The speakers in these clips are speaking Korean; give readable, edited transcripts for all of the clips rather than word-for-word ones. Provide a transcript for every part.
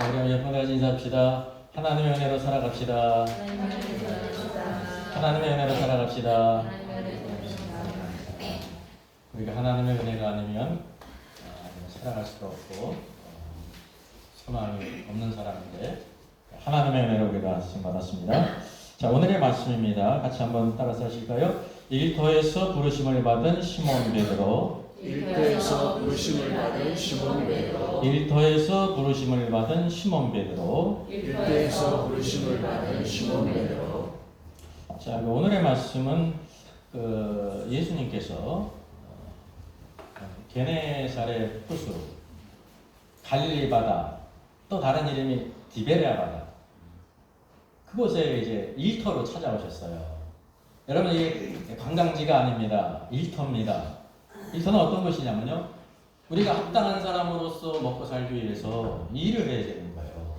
우리 예쁜 가지 인사합시다. 하나님의 은혜로 살아갑시다. 하나님의 은혜로 살아갑시다. 우리가 하나님의 은혜가 아니면 살아갈 수도 없고 소망이 없는 사람인데 하나님의 은혜로 우리가 지금 받았습니다. 자, 오늘의 말씀입니다. 같이 한번 따라서 하실까요? 일터에서 부르심을 받은 시몬 베드로. 일터에서 부르심을 받은 시몬 베드로. 일터에서 부르심을 받은 시몬 베드로. 일터에서 부르심을 받은 시몬 베드로. 자, 오늘의 말씀은 예수님께서 게네사렛 호수, 갈릴리 바다, 또 다른 이름이 디베레아 바다, 그곳에 이제 일터로 찾아오셨어요. 여러분, 이게 관광지가 아닙니다. 일터입니다. 일터는 어떤 것이냐면요, 우리가 합당한 사람으로서 먹고 살기 위해서 일을 해야 되는 거예요.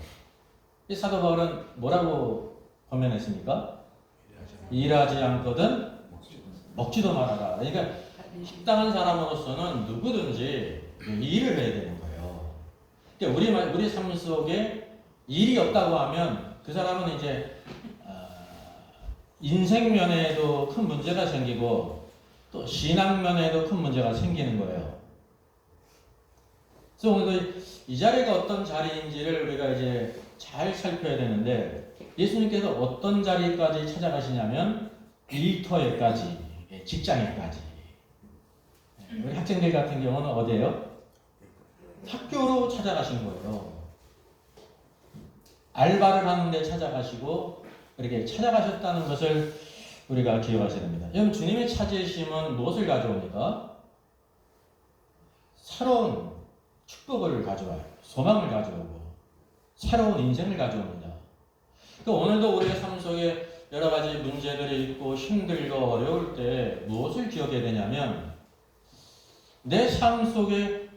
이 사도 바울은 뭐라고 권면했습니까? 일하지 않거든 먹지도 말아라. 그러니까 합당한 사람으로서는 누구든지 일을 해야 되는 거예요. 그러니까 우리 삶 속에 일이 없다고 하면 그 사람은 이제 인생 면에도 큰 문제가 생기고 또 신앙 면에도 큰 문제가 생기는 거예요. 그래서 오늘도 이 자리가 어떤 자리인지를 우리가 이제 잘 살펴야 되는데, 예수님께서 어떤 자리까지 찾아가시냐면 일터에까지, 직장에까지. 우리 학생들 같은 경우는 어디예요? 학교로 찾아가신 거예요. 알바를 하는데 찾아가시고 이렇게 찾아가셨다는 것을 우리가 기억하셔야 됩니다. 여러분, 주님의 찾으심은 무엇을 가져옵니까? 새로운 축복을 가져와요. 소망을 가져오고 새로운 인생을 가져옵니다. 그러니까 오늘도 우리의 삶 속에 여러 가지 문제들이 있고 힘들고 어려울 때 무엇을 기억해야 되냐면, 내 삶 속에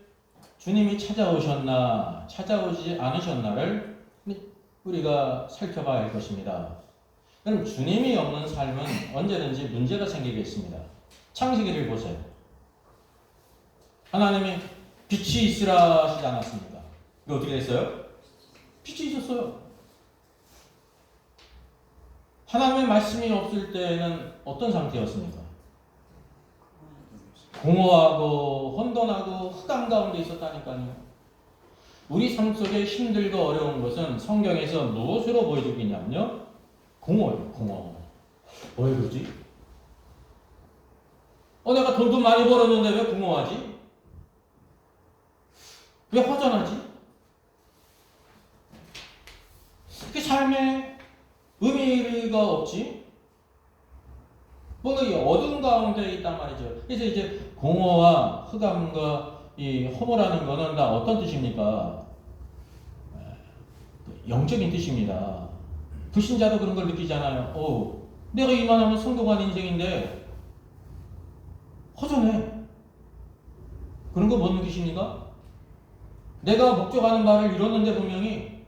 주님이 찾아오셨나 찾아오지 않으셨나를 우리가 살펴봐야 할 것입니다. 그럼 주님이 없는 삶은 언제든지 문제가 생기겠습니다. 창세기를 보세요. 하나님이 빛이 있으라 하시지 않았습니까? 이거 어떻게 됐어요? 빛이 있었어요. 하나님의 말씀이 없을 때는 어떤 상태였습니까? 공허하고 혼돈하고 흑암 가운데 있었다니까요. 우리 삶 속에 힘들고 어려운 것은 성경에서 무엇으로 보여주고 있냐면요, 공허예요. 공허. 왜 그러지? 내가 돈도 많이 벌었는데 왜 공허하지? 왜 허전하지? 그 삶에 의미가 없지? 뭔가 이 어둠 가운데 있단 말이죠. 그래서 이제 공허와 흑암과 이 허무라는 거는 다 어떤 뜻입니까? 영적인 뜻입니다. 불신자도 그런 걸 느끼잖아요. 내가 이만하면 성공한 인생인데 허전해. 그런 거 못 느끼십니까? 내가 목적하는 바를 이뤘는데 분명히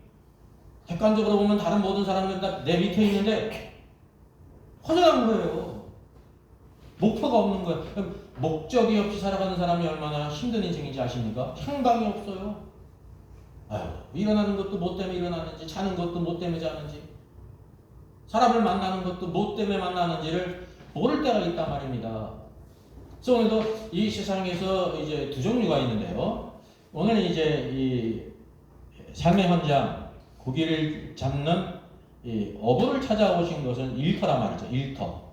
객관적으로 보면 다른 모든 사람들은 다 내 밑에 있는데 허전한 거예요. 목표가 없는 거예요. 목적이 없이 살아가는 사람이 얼마나 힘든 인생인지 아십니까? 향방이 없어요. 일어나는 것도 뭐 때문에 일어나는지, 자는 것도 뭐 때문에 자는지, 사람을 만나는 것도 뭐 때문에 만나는지를 모를 때가 있단 말입니다. 그래서 오늘도 이 세상에서 이제 두 종류가 있는데요. 오늘 이제 이 삶의 현장, 고기를 잡는 이 어부를 찾아오신 것은 일터란 말이죠. 일터.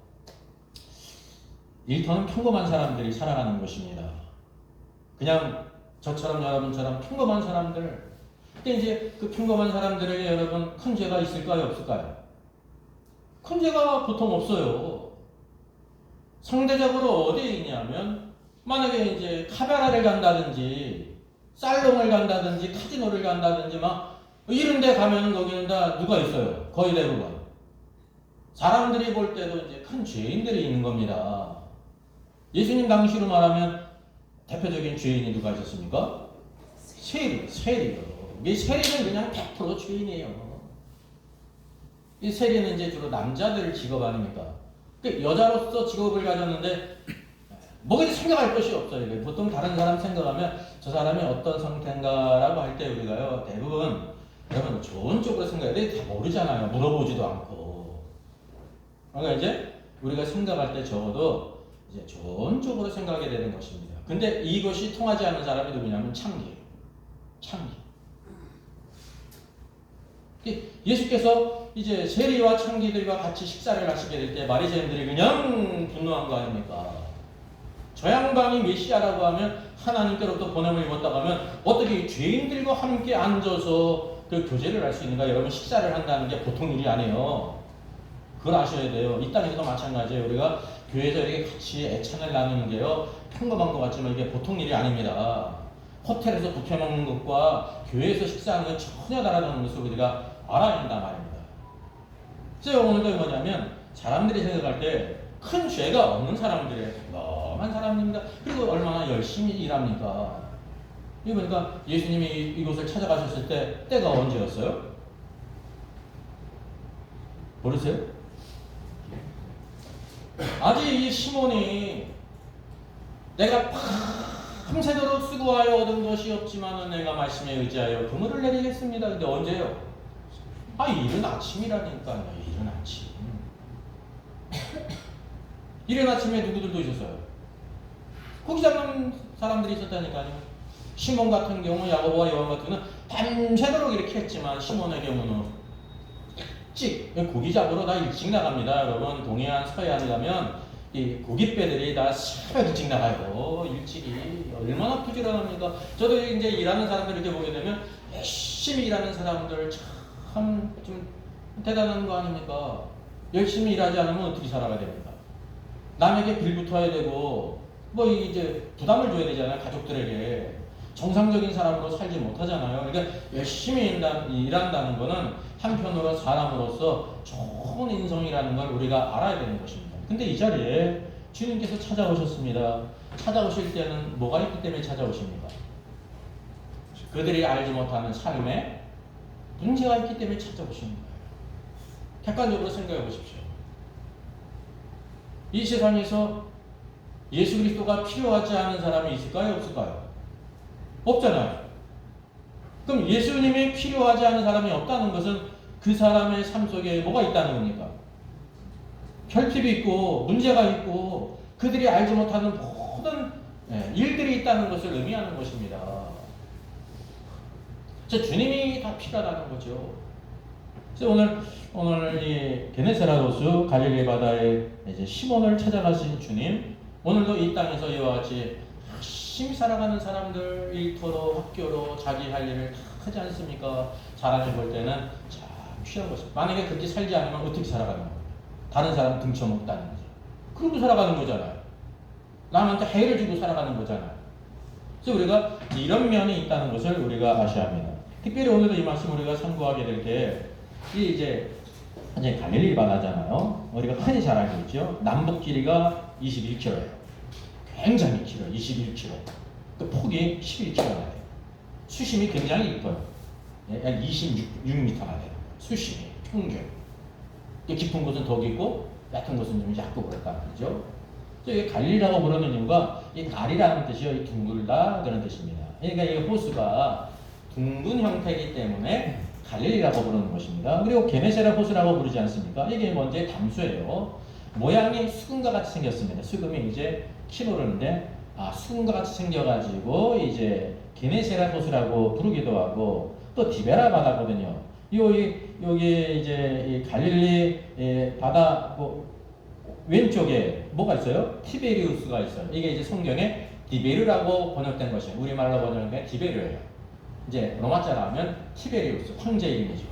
일터는 평범한 사람들이 살아가는 것입니다. 그냥 저처럼 여러분처럼 평범한 사람들. 근데 이제 그 평범한 사람들에게 여러분 큰 죄가 있을까요? 없을까요? 큰 죄가 보통 없어요. 상대적으로 어디에 있냐면, 만약에 이제 카메라를 간다든지 살롱을 간다든지 카지노를 간다든지 막 이런 데 가면은 거기는 다 누가 있어요? 거의 대부분 사람들이 볼 때도 이제 큰 죄인들이 있는 겁니다. 예수님 당시로 말하면 대표적인 죄인이 누가 있었습니까? 세리요. 이 세리는 그냥 100% 죄인이에요. 이 세리는 이제 주로 남자들 직업 아닙니까? 여자로서 직업을 가졌는데 뭐가 생각할 것이 없어요. 보통 다른 사람 생각하면 저 사람이 어떤 상태인가라고 할 때 우리가요, 대부분 여러분 좋은 쪽으로 생각해야 돼. 다 모르잖아요. 물어보지도 않고. 그러니까 이제 우리가 생각할 때 적어도 이제 좋은 쪽으로 생각하게 되는 것입니다. 근데 이것이 통하지 않는 사람이 누구냐면 창기예요. 창기. 예수께서 이제 세리와 창기들과 같이 식사를 하시게 될 때 바리새인들이 그냥 분노한 거 아닙니까? 저 양반이 메시아라고 하면 하나님께로부터 보냄을 입었다고 하면 어떻게 죄인들과 함께 앉아서 그 교제를 할 수 있는가? 여러분 식사를 한다는 게 보통 일이 아니에요. 그걸 아셔야 돼요. 이 땅에서도 마찬가지예요. 우리가 교회에서 이렇게 같이 애찬을 나누는 게요. 평범한 것 같지만 이게 보통 일이 아닙니다. 호텔에서 부페 먹는 것과 교회에서 식사하는 건 전혀 다르다는 것을 우리가 알아야 한단 말입니다. 그래서 오늘도 뭐냐면 사람들이 생각할 때 큰 죄가 없는 사람들이에요. 평범한 사람입니다. 그리고 얼마나 열심히 일합니까? 이거 보니까 예수님이 이곳을 찾아가셨을 때 때가 언제였어요? 모르세요? 아직 이 시몬이 내가 밤새도록 수고하여 얻은 것이 없지만 내가 말씀에 의지하여 그물을 내리겠습니다. 근데 언제요? 이른 아침이라니까요. 이른 아침. 이른 아침에 누구들도 있었어요? 고기 잡는 사람들이 있었다니까요. 시몬 같은 경우, 야고보와 요한 같은 경우는 밤새도록 이렇게 했지만 시몬의 경우는 일찍 고기 잡으러 다 일찍 나갑니다. 여러분 동해안, 서해안 가면 이 고깃배들이 다 새벽 일찍 나가요. 일찍이 얼마나 부지런합니까? 저도 이제 일하는 사람들 이렇게 보게 되면 열심히 일하는 사람들 참 좀 대단한 거 아닙니까? 열심히 일하지 않으면 어떻게 살아가야 됩니까? 남에게 빌붙어야 되고 뭐 이제 부담을 줘야 되잖아요. 가족들에게 정상적인 사람으로 살지 못하잖아요. 그러니까 열심히 일한다는 거는 한편으로 사람으로서 좋은 인성이라는 걸 우리가 알아야 되는 것입니다. 근데 이 자리에 주님께서 찾아오셨습니다. 찾아오실 때는 뭐가 있기 때문에 찾아오십니까? 그들이 알지 못하는 삶에 문제가 있기 때문에 찾아오시는 거예요. 객관적으로 생각해 보십시오. 이 세상에서 예수 그리스도가 필요하지 않은 사람이 있을까요? 없을까요? 없잖아요. 그럼 예수님이 필요하지 않은 사람이 없다는 것은 그 사람의 삶 속에 뭐가 있다는 겁니까? 결핍이 있고 문제가 있고 그들이 알지 못하는 모든 일들이 있다는 것을 의미하는 것입니다. 주님이 다 필요하다는 거죠. 그래서 오늘 이 게네사렛 호수 갈릴리 바다에 이제 시몬을 찾아가신 주님, 오늘도 이 땅에서 이와 같이 열심히 살아가는 사람들 일터로 학교로 자기 할 일을 다 하지 않습니까? 사람이 볼 때는 참 필요한 것입니다. 만약에 그렇게 살지 않으면 어떻게 살아가는 거예요? 다른 사람 등쳐먹다는 거죠. 그러고 살아가는 거잖아요. 남한테 해를 주고 살아가는 거잖아요. 그래서 우리가 이런 면이 있다는 것을 우리가 아셔야 합니다. 특별히 오늘도 이 말씀 우리가 참고하게 될 때 이제 갈릴리 바다잖아요. 우리가 흔히 잘 알고 있죠. 남북 길이가 21km예요. 굉장히 길어요. 21km. 그 폭이 11km나 돼요. 수심이 굉장히 깊어요. 약 26m나 돼요. 수심이 평균. 깊은 곳은 더 깊고 얕은 곳은 좀 얕고 그렇단 말이죠. 이게 갈릴리라고 부르는 이유가 이 갈이라는 뜻이요, 이 둥글다 그런 뜻입니다. 그러니까 이 호수가 둥근 형태이기 때문에 갈릴리라고 부르는 것입니다. 그리고 게네사렛 호수라고 부르지 않습니까? 이게 먼저 담수예요. 모양이 수금과 같이 생겼습니다. 수금이 이제 키로르인데 수금과 같이 생겨가지고 이제 게네사렛 호수라고 부르기도 하고 또 디베라 바다거든요. 여기 이제 이 갈릴리 바다 왼쪽에 뭐가 있어요? 티베리우스가 있어요. 이게 이제 성경에 디베르라고 번역된 것이에요. 우리말로 번역된 티베르예요. 이제 로마자로 하면 티베리우스, 황제 이름이죠.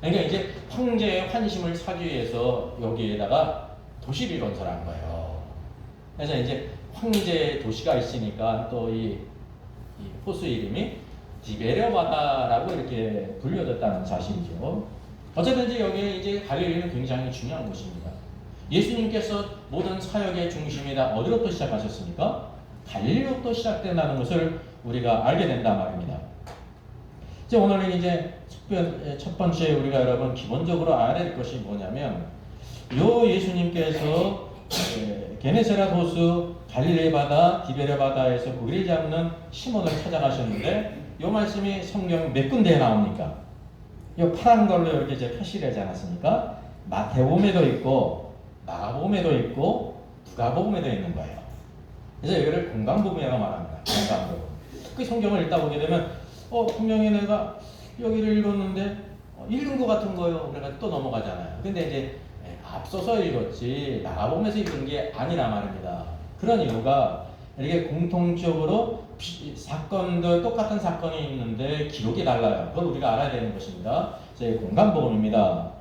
그러니까 이제 황제의 환심을 사기 위해서 여기에다가 도시를 건설한 거예요. 그래서 이제 황제 도시가 있으니까 또 이 호수 이름이 디베레 바다라고 이렇게 불려졌다는 사실이죠. 어쨌든지 여기에 이제 갈릴리는 굉장히 중요한 곳입니다. 예수님께서 모든 사역의 중심이 다 어디로부터 시작하셨습니까? 갈릴리로부터 시작된다는 것을 우리가 알게 된단 말입니다. 이제 오늘은 이제 첫 번째 우리가 여러분 기본적으로 알아야 될 것이 뭐냐면 요 예수님께서 게네사렛 호수, 갈릴리 바다, 디베레 바다에서 고기를 잡는 시몬을 찾아가셨는데 요 말씀이 성경 몇 군데에 나옵니까? 이 파란 걸로 이렇게 이제 표시를 하지 않았습니까? 마태복음에도 있고 마가복음에도 있고 누가복음에도 있는 거예요. 그래서 이거를 공강복음이라고 말합니다. 공강복음. 그 성경을 읽다 보게 되면 분명히 내가 여기를 읽었는데 읽은 것 같은 거요. 그래가지고 또 넘어가잖아요. 근데 이제 앞서서 읽었지 마가복음에서 읽은 게 아니라 말입니다. 그런 이유가 이렇게 공통적으로 사건들 똑같은 사건이 있는데 기록이 달라요. 그걸 우리가 알아야 되는 것입니다. 제 공간복음입니다.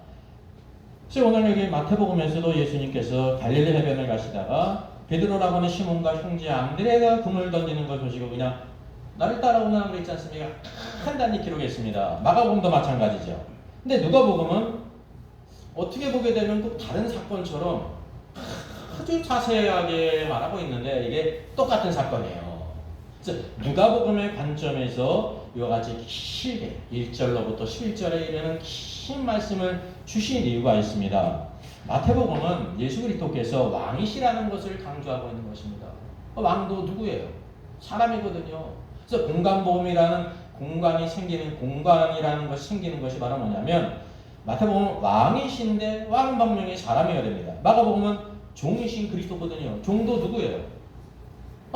그래서 오늘 여기 마태복음에서도 예수님께서 갈릴리 해변을 가시다가 베드로라고 하는 시몬과 형제 안드레가 금을 던지는 걸 보시고 그냥 나를 따라오나 그랬지 않습니까? 간단히 기록했습니다. 마가복음도 마찬가지죠. 근데 누가복음은 어떻게 보게 되면 또 다른 사건처럼 아주 자세하게 말하고 있는데 이게 똑같은 사건이에요. 그래서 누가복음의 관점에서 이와 같이 길게 1절로부터 11절에 이르는 긴 말씀을 주신 이유가 있습니다. 마태복음은 예수 그리스도께서 왕이시라는 것을 강조하고 있는 것입니다. 왕도 누구예요? 사람이거든요. 그래서 공간복음이라는 공간이 생기는 공간이라는 것이 생기는 것이 바로 뭐냐면 마태복음은 왕이신데 왕은 분명히 사람이어야 됩니다. 마가복음은 종이신 그리스도거든요. 종도 누구예요?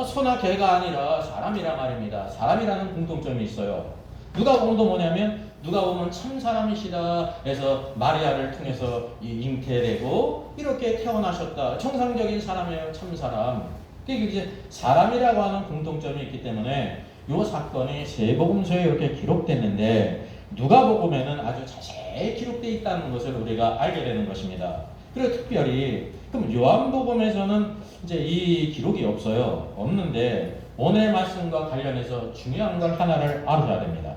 소나 개가 아니라 사람이란 말입니다. 사람이라는 공통점이 있어요. 누가복음도 뭐냐면 누가복음은 참 사람이시다 해서 마리아를 통해서 잉태되고 이렇게 태어나셨다. 정상적인 사람이에요. 참 사람. 그게 이제 사람이라고 하는 공통점이 있기 때문에 이 사건이 세 복음서에 이렇게 기록됐는데 누가복음에는 아주 자세히 기록되어 있다는 것을 우리가 알게 되는 것입니다. 그리고 특별히 그럼 요한복음에서는 이제 이 기록이 없어요. 없는데 오늘 말씀과 관련해서 중요한 걸 하나를 알아야 됩니다.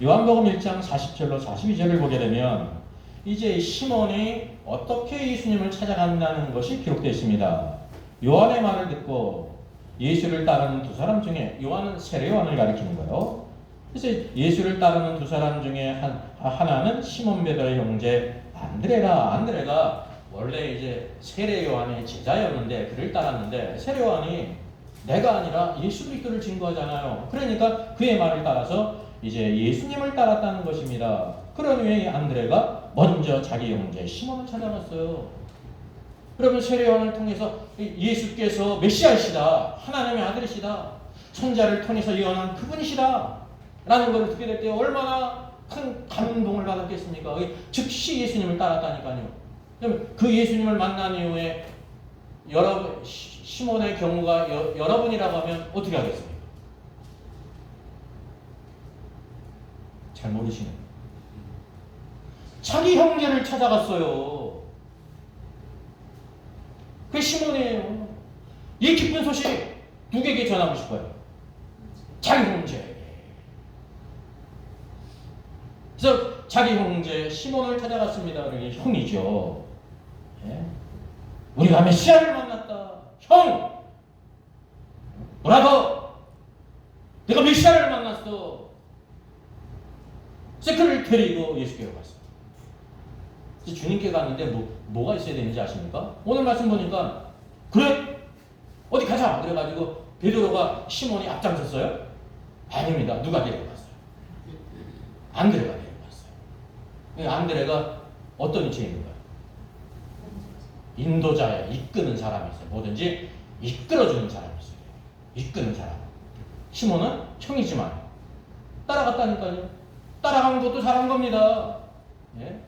요한복음 1장 40절로 42절을 보게 되면 이제 시몬이 어떻게 예수님을 찾아간다는 것이 기록되어 있습니다. 요한의 말을 듣고 예수를 따르는 두 사람 중에 요한은 세례 요한을 가리키는 거예요. 그래서 예수를 따르는 두 사람 중에 하나는 시몬 베드로의 형제 안드레라. 안드레가 원래 이제 세례 요한의 제자였는데 그를 따랐는데 세례 요한이 내가 아니라 예수 그리스도를 증거하잖아요. 그러니까 그의 말을 따라서 이제 예수님을 따랐다는 것입니다. 그런 후에 안드레가 먼저 자기 형제 시몬을 찾아갔어요. 그러면 세례 요한을 통해서 예수께서 메시아이시다, 하나님의 아들이시다, 천자를 통해서 예언한 그분이시다 라는 걸 듣게 될 때 얼마나 큰 감동을 받았겠습니까? 즉시 예수님을 따랐다니까요. 그러면 그 예수님을 만난 이후에 시몬의 경우가 여러분이라고 하면 어떻게 하겠습니까? 잘 모르시네요. 자기 형제를 찾아갔어요. 그게 시몬이에요. 이 기쁜 소식 누구에게 전하고 싶어요? 자기 형제에게. 그래서 자기 형제 시몬을 찾아갔습니다. 그게 형이죠. 예? 우리가 메시아를 만났다. 형! 브라더! 내가 메시아를 만났어. 그래서 그를 데리고 예수께로 갔어요. 주님께 갔는데 뭐가 있어야 되는지 아십니까? 오늘 말씀 보니까 그래? 어디 가자! 그래가지고 베드로가 시몬이 앞장섰어요? 아닙니다. 누가 데려갔어요? 안드레가 데려갔어요. 안드레가 어떤 위치에 있는 거예요? 인도자예요. 이끄는 사람이 있어요. 뭐든지 이끌어주는 사람이 있어요. 이끄는 사람. 시몬은 형이지만 따라갔다니까요. 따라간 것도 잘한 겁니다. 예?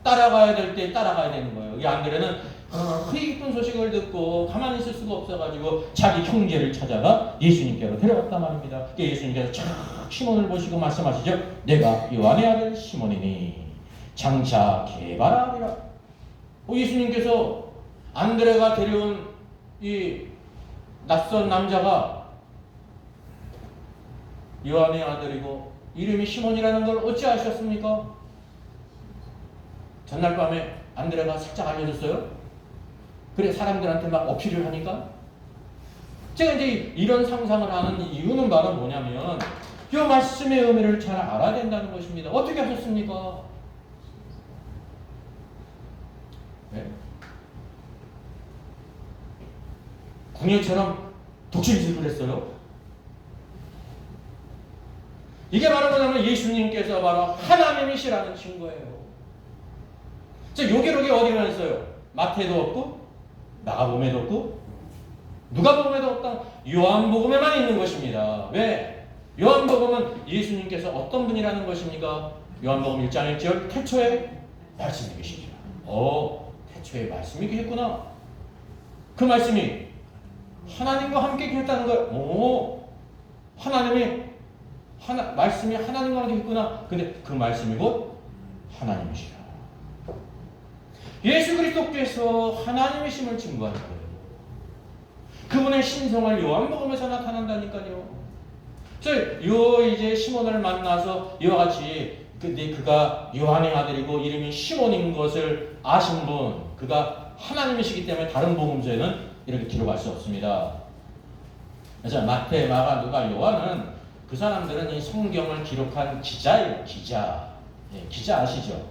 따라가야 될 때 따라가야 되는 거예요. 이 안드레는 그 기쁜 소식을 듣고 가만히 있을 수가 없어가지고 자기 형제를 찾아가 예수님께로 데려갔단 말입니다. 예수님께서 쫙 시몬을 보시고 말씀하시죠. 내가 요한의 아들 시몬이니 장차 개바라리라. 예수님께서 안드레가 데려온 이 낯선 남자가 요한의 아들이고 이름이 시몬이라는 걸 어찌 아셨습니까? 전날 밤에 안드레가 살짝 알려줬어요. 그래 사람들한테 막 어필을 하니까 제가 이제 이런 상상을 하는 이유는 바로 뭐냐면 이 말씀의 의미를 잘 알아야 된다는 것입니다. 어떻게 하셨습니까? 네? 궁예처럼 독실질을 했어요. 이게 바로 뭐냐면 예수님께서 바로 하나님이시라는 증거예요. 자, 요기록이 어디나 있어요? 마태에도 없고 마가복음에도 없고 누가복음에도 없다. 요한복음에만 있는 것입니다. 왜? 요한복음은 예수님께서 어떤 분이라는 것입니까? 요한복음 1장 1절 태초에 말씀이 계시니라. 태초에 말씀이 계셨구나. 그 말씀이 하나님과 함께 계셨다는 거예요. 말씀이 하나님과 함께 있구나. 근데 그 말씀이 곧 하나님이시라. 예수 그리스도께서 하나님이심을 증거하는 거예요. 그분의 신성을 요한복음에서 나타난다니까요. 이제 시몬을 만나서 이와 같이 그가 요한의 아들이고 이름이 시몬인 것을 아신 분, 그가 하나님이시기 때문에 다른 복음서에는 이렇게 기록할 수 없습니다. 그래서 마태, 마가, 누가, 요한은 그 사람들은 이 성경을 기록한 기자예요. 기자. 기자 아시죠?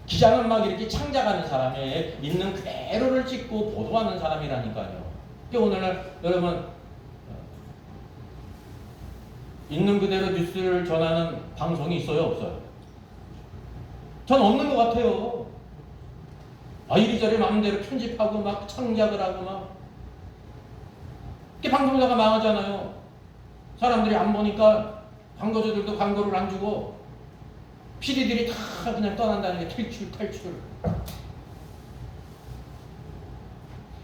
기자는 막 이렇게 창작하는 사람의 있는 그대로를 찍고 보도하는 사람이라니까요. 오늘날 여러분 있는 그대로 뉴스를 전하는 방송이 있어요, 없어요? 전 없는 것 같아요. 이리저리 마음대로 편집하고 막 창작을 하고 막 이렇게 방송사가 망하잖아요. 사람들이 안 보니까 광고주들도 광고를 안 주고 PD들이 다 그냥 떠난다는 게 탈출.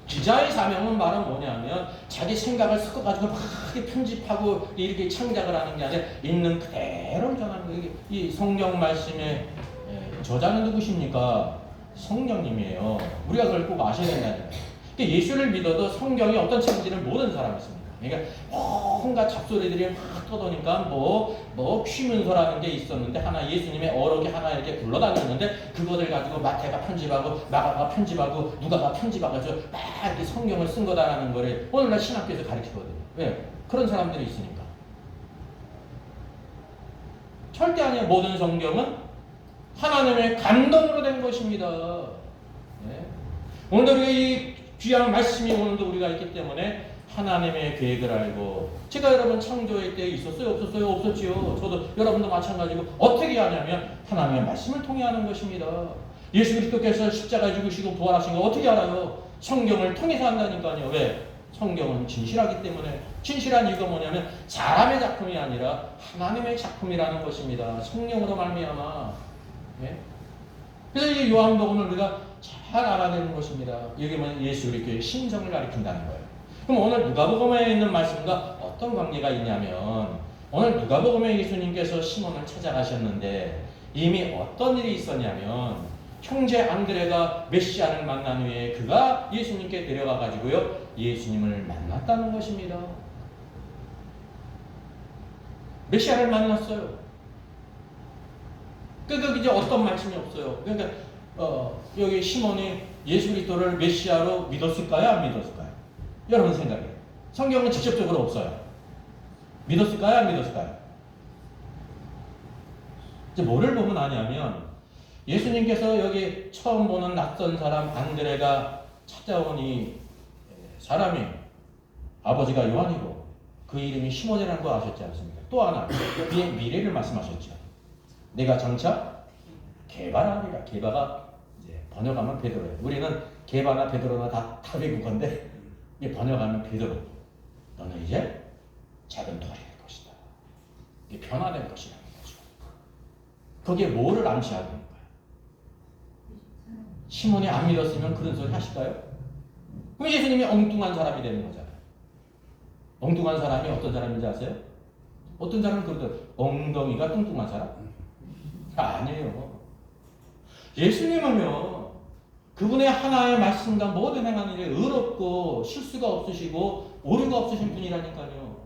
기자의 사명은 바로 뭐냐면 자기 생각을 섞어가지고 막 편집하고 이렇게 창작을 하는 게 아니라 있는 그대로를 전하는 거예요. 이 성경 말씀의 저자는 누구십니까? 성령님이에요. 우리가 그걸 꼭 아셔야 된다는 거예요. 그러니까 예수를 믿어도 성경이 어떤 책인지를 모르는 사람이 있습니다. 그러니까 온갖 잡소리들이 막 떠도니까 뭐 취문서라는 게 있었는데 하나 예수님의 어록이 하나 이렇게 굴러다녔는데 그거를 가지고 마태가 편집하고 마가가 편집하고 누가가 편집하고 막 이렇게 성경을 쓴 거다라는 거를 오늘날 신학교에서 가르치거든요. 왜? 그런 사람들이 있으니까. 절대 아니에요. 모든 성경은 하나님의 감동으로 된 것입니다. 네. 오늘도 우리가 이 귀한 말씀이 오늘도 우리가 있기 때문에 하나님의 계획을 알고 제가 여러분 창조의 때에 있었어요? 없었어요? 없었지요. 저도 여러분도 마찬가지고 어떻게 하냐면 하나님의 말씀을 통해 하는 것입니다. 예수 그리스도께서 십자가에 죽으시고 부활하신 거 어떻게 알아요? 성경을 통해서 한다니까요. 왜? 성경은 진실하기 때문에. 진실한 이유가 뭐냐면 사람의 작품이 아니라 하나님의 작품이라는 것입니다. 성령으로 말미암아. 네? 그래서 이 요한복음을 우리가 잘 알아내는 것입니다. 여기 보면 예수 그리스도의 신성을 가리킨다는 거예요. 그럼 오늘 누가복음에 있는 말씀과 어떤 관계가 있냐면 오늘 누가복음에 예수님께서 시몬을 찾아가셨는데 이미 어떤 일이 있었냐면 형제 안드레가 메시아를 만난 후에 그가 예수님께 데려가 가지고요 예수님을 만났다는 것입니다. 메시아를 만났어요. 그러니까 이제 어떤 말씀이 없어요. 그러니까 여기 시몬이 예수 그리스도를 메시아로 믿었을까요? 안 믿었을까요? 여러분 생각에 성경은 직접적으로 없어요. 믿었을까요? 안 믿었을까요? 이제 뭐를 보면 아냐면 예수님께서 여기 처음 보는 낯선 사람 안드레가 찾아온 이 사람이 아버지가 요한이고 그 이름이 시몬이라는 거 아셨지 않습니까? 또 하나 그의 미래를 말씀하셨죠. 내가 장차 게바라니라. 게바가 이제 번역하면 베드로예요. 우리는 게바나 베드로나 다 외국어인데 이게 번역하면 베드로. 너는 이제 작은 돌이 될 것이다. 이게 변화된 것이라는 거죠. 거기에 뭐를 암시하고 있는 거야? 시몬이 안 믿었으면 그런 소리 하실까요? 그럼 예수님이 엉뚱한 사람이 되는 거잖아요. 엉뚱한 사람이 어떤 사람인지 아세요? 어떤 사람은 그러더라고요. 엉덩이가 뚱뚱한 사람? 아니에요. 예수님은요, 그분의 하나의 말씀과 모든 행하는 일에 의롭고 실수가 없으시고 오류가 없으신 분이라니까요.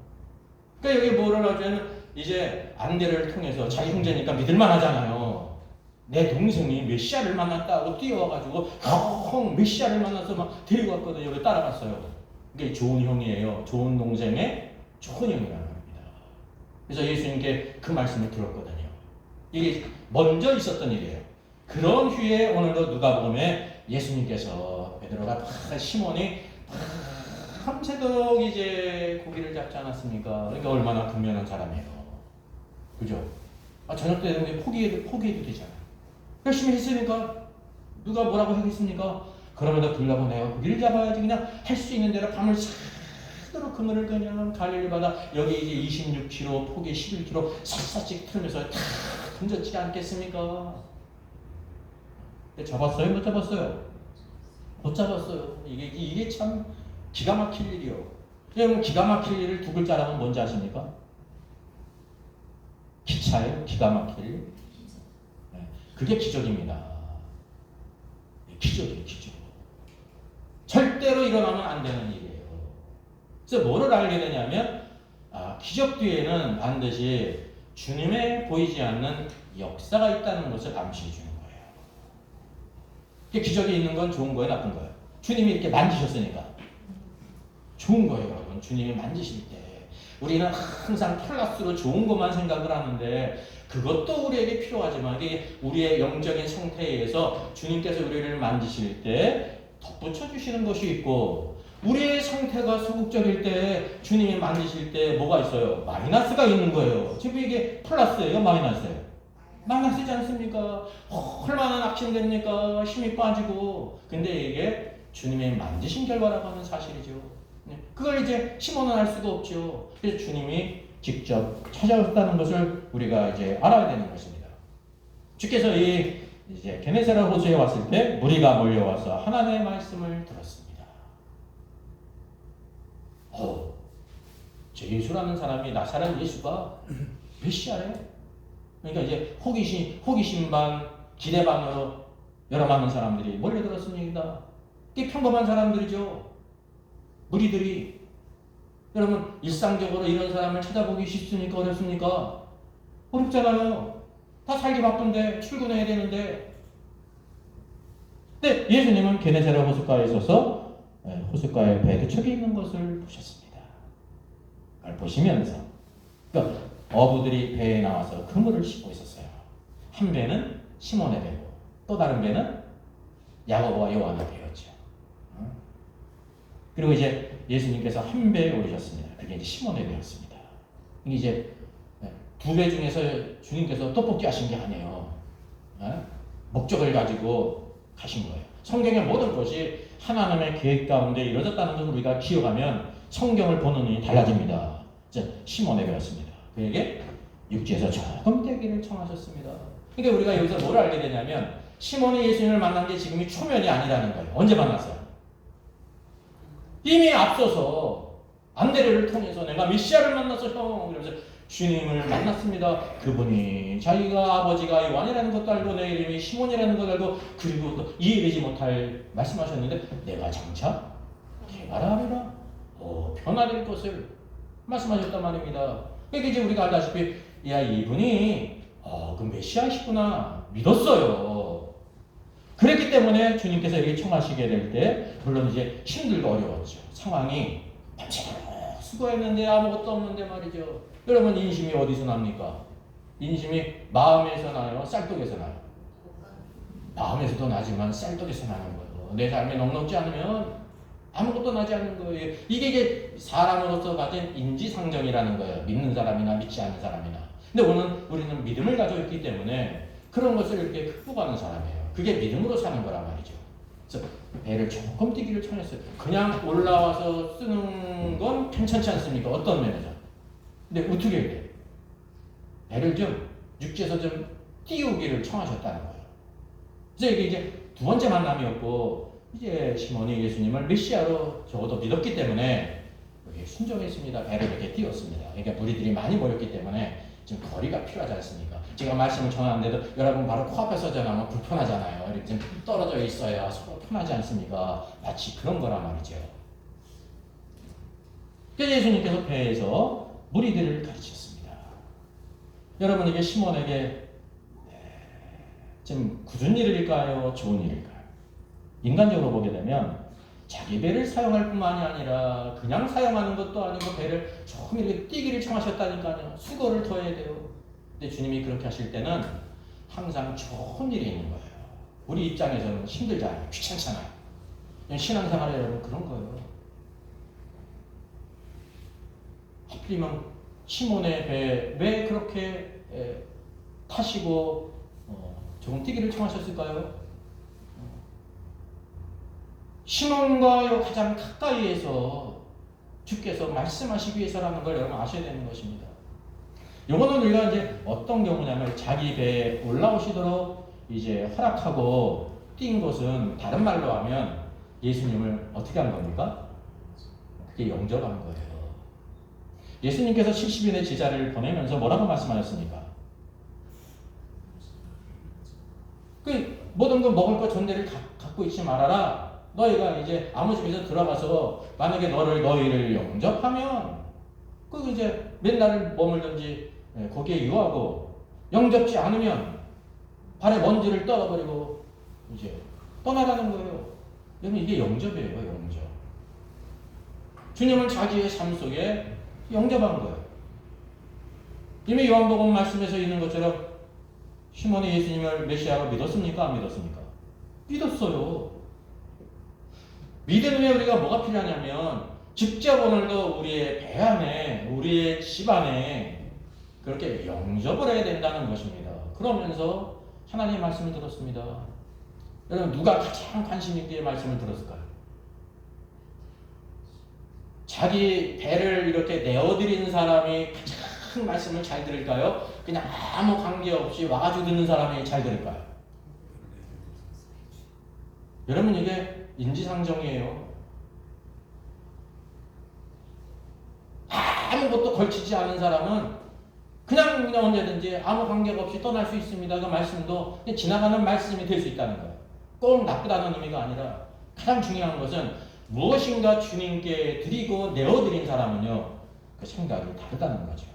그러니까 여기 뭐를 하자면 이제 안데를 통해서 자기 형제니까 믿을만 하잖아요. 내 동생이 메시아를 만났다고 뛰어와가지고 메시아를 만나서 막 데리고 왔거든요. 여기 따라갔어요. 이게 좋은 형이에요. 좋은 동생의 좋은 형이라는 겁니다. 그래서 예수님께 그 말씀을 들었거든요. 이게 먼저 있었던 일이에요. 그런 후에 오늘도 누가복음에 예수님께서 베드로가 시몬이 밤새도록 이제 고기를 잡지 않았습니까? 그러니까 얼마나 근면한 사람이에요. 그죠? 저녁 때 되는 게 포기해도 되잖아요. 열심히 했으니까 누가 뭐라고 하겠습니까? 그럼에도 불구하고 내가 고기를 잡아야지. 그냥 할 수 있는 대로 밤을 새도록 그물을 그냥 갈릴리 바다 여기 이제 26km 폭이 11km 샅샅이 틀면서 다 던졌지 않겠습니까? 근데 잡았어요? 못 잡았어요? 못 잡았어요. 이게 참 기가 막힐 일이요. 여러분 기가 막힐 일을 두 글자라면 뭔지 아십니까? 기차예요. 기가 막힐 일. 네, 그게 기적입니다. 기적이에요. 기적. 절대로 일어나면 안 되는 일이에요. 그래서 뭐를 알게 되냐면 기적 뒤에는 반드시 주님의 보이지 않는 역사가 있다는 것을 암시해 주는 거예요. 기적이 있는 건 좋은 거예요, 나쁜 거예요? 주님이 이렇게 만지셨으니까 좋은 거예요, 여러분. 주님이 만지실 때 우리는 항상 플러스로 좋은 것만 생각을 하는데 그것도 우리에게 필요하지만 이게 우리의 영적인 상태에 의해서 주님께서 우리를 만지실 때 덧붙여 주시는 것이 있고 우리의 상태가 소극적일 때 주님이 만지실 때 뭐가 있어요? 마이너스가 있는 거예요. 지금 이게 플러스예요? 마이너스예요? 마이너스지 않습니까? 얼마나 낙심됩니까? 힘이 빠지고. 근데 이게 주님의 만지신 결과라고 하는 사실이죠. 그걸 이제 시몬은 알 수가 없죠. 그래서 주님이 직접 찾아오셨다는 것을 우리가 이제 알아야 되는 것입니다. 주께서 이제 게네사렛 호수에 왔을 때 무리가 몰려와서 하나님의 말씀을 들었습니다. 저 예수라는 사람이 나사렛 예수가 메시아래? 그러니까 이제 호기심 반 기대 반으로 여러 많은 사람들이 몰려들었습니다. 이게 평범한 사람들이죠. 무리들이. 여러분 일상적으로 이런 사람을 찾아보기 쉽습니까? 어렵습니까? 어렵잖아요. 다 살기 바쁜데 출근해야 되는데. 근데 예수님은 게네사렛 호숫가에 있어서 호숫가에 배두척이 있는 것을 보셨습니다. 그걸 보시면서 그러니까 어부들이 배에 나와서 그물을 싣고 있었어요. 한 배는 시몬의 배고 또 다른 배는 야고보와 요한의 배였죠. 그리고 이제 예수님께서 한 배에 오르셨습니다. 그게 이제 시몬의 배였습니다. 이게 이제 두 배 중에서 주님께서 떡볶이 하신 게 아니에요. 목적을 가지고 가신 거예요. 성경의 모든 것이 하나님의 계획 가운데 이루어졌다는 것을 우리가 기억하면 성경을 보는 눈이 달라집니다. 시몬의 배였습니다. 그에게 육지에서 조금 떼기를 청하셨습니다. 그러니까 우리가 여기서 뭘 알게 되냐면 시몬이 예수님을 만난 게 지금이 초면이 아니라는 거예요. 언제 만났어요? 이미 앞서서 안드레를 통해서 내가 메시아를 만나서 형 그러면서 주님을 만났습니다. 그분이 자기가 아버지가 요한이라는 것도 알고 내 이름이 시몬이라는 것도 알고 그리고 또 이해되지 못할 말씀하셨는데 내가 장차 개발하리라 변화될 것을 말씀하셨단 말입니다. 그러니까 이제 우리가 알다시피 야 이분이 그 메시아시구나 믿었어요. 그랬기 때문에 주님께서 이렇게 청하시게 될 때 물론 이제 힘들고 어려웠죠. 상황이 밤새도록 수고했는데 아무것도 없는데 말이죠. 여러분 인심이 어디서 납니까? 인심이 마음에서 나요? 쌀떡에서 나요? 마음에서도 나지만 쌀떡에서 나는 거예요. 내 삶에 넉넉지 않으면 아무것도 나지 않는 거예요. 이게 사람으로서 가진 인지상정이라는 거예요. 믿는 사람이나 믿지 않는 사람이나. 근데 우리는 믿음을 가지고 있기 때문에 그런 것을 이렇게 극복하는 사람이에요. 그게 믿음으로 사는 거란 말이죠. 그래서 배를 조금 뛰기를 청했어요. 그냥 올라와서 쓰는 건 괜찮지 않습니까? 어떤 면에서. 근데 어떻게 해야 돼? 배를 좀 육지에서 좀 띄우기를 청하셨다는 거예요. 그래서 이게 이제 두 번째 만남이었고 이제 시몬이 예수님을 메시아로 적어도 믿었기 때문에 순종했습니다. 배를 이렇게 띄웠습니다. 그러니까 무리들이 많이 모였기 때문에 지금 거리가 필요하지 않습니까? 제가 말씀을 전하는데도 여러분 바로 코앞에서 전하면 불편하잖아요. 이렇게 좀 떨어져 있어야 서로 편하지 않습니까? 마치 그런 거란 말이죠. 그래서 예수님께서 배에서 무리들을 가르치셨습니다. 여러분 이게 시몬에게 좀 굳은 일일까요? 좋은 일일까요? 인간적으로 보게 되면 자기 배를 사용할 뿐만이 아니라 그냥 사용하는 것도 아니고 배를 조금 이렇게 뛰기를 청하셨다니까요. 수고를 더 해야 돼요. 근데 주님이 그렇게 하실 때는 항상 좋은 일이 있는 거예요. 우리 입장에서는 힘들잖아요. 귀찮잖아요. 신앙생활에 여러분 그런 거예요. 하필이면 시몬의 배에 왜 그렇게 타시고 조금 뛰기를 청하셨을까요? 시몬과 가장 가까이에서 주께서 말씀하시기 위해서라는 걸 여러분 아셔야 되는 것입니다. 요거는 우리가 이제 어떤 경우냐면 자기 배에 올라오시도록 이제 허락하고 뛴 것은 다른 말로 하면 예수님을 어떻게 한 겁니까? 그게 영접한 거예요. 예수님께서 70인의 제자를 보내면서 뭐라고 말씀하셨습니까? 그 모든 걸 먹을 것 전대를 갖고 있지 말아라. 너희가 이제 아무 집에서 들어가서 만약에 너희를 영접하면 그 이제 맨날 머물든지 거기에 유하고, 영접지 않으면 발에 먼지를 떨어버리고 이제 떠나가는 거예요. 여러분 이게 영접이에요. 영접. 주님은 자기의 삶 속에 영접한 거예요. 이미 요한복음 말씀에서 있는 것처럼 시몬이 예수님을 메시아로 믿었습니까? 안 믿었습니까? 믿었어요. 믿음에 우리가 뭐가 필요하냐면 직접 오늘도 우리의 배 안에, 우리의 집 안에 그렇게 영접을 해야 된다는 것입니다. 그러면서 하나님의 말씀을 들었습니다. 여러분 누가 가장 관심 있게 말씀을 들었을까요? 자기 배를 이렇게 내어드린 사람이 가장 말씀을 잘 들을까요? 그냥 아무 관계없이 와가지고 듣는 사람이 잘 들을까요? 여러분 이게 인지상정이에요. 아무것도 걸치지 않은 사람은 그냥 언제든지 아무 관계가 없이 떠날 수 있습니다. 그 말씀도 그냥 지나가는 말씀이 될 수 있다는 거예요. 꼭 나쁘다는 의미가 아니라 가장 중요한 것은 무엇인가 주님께 드리고 내어드린 사람은요, 그 생각이 다르다는 거죠.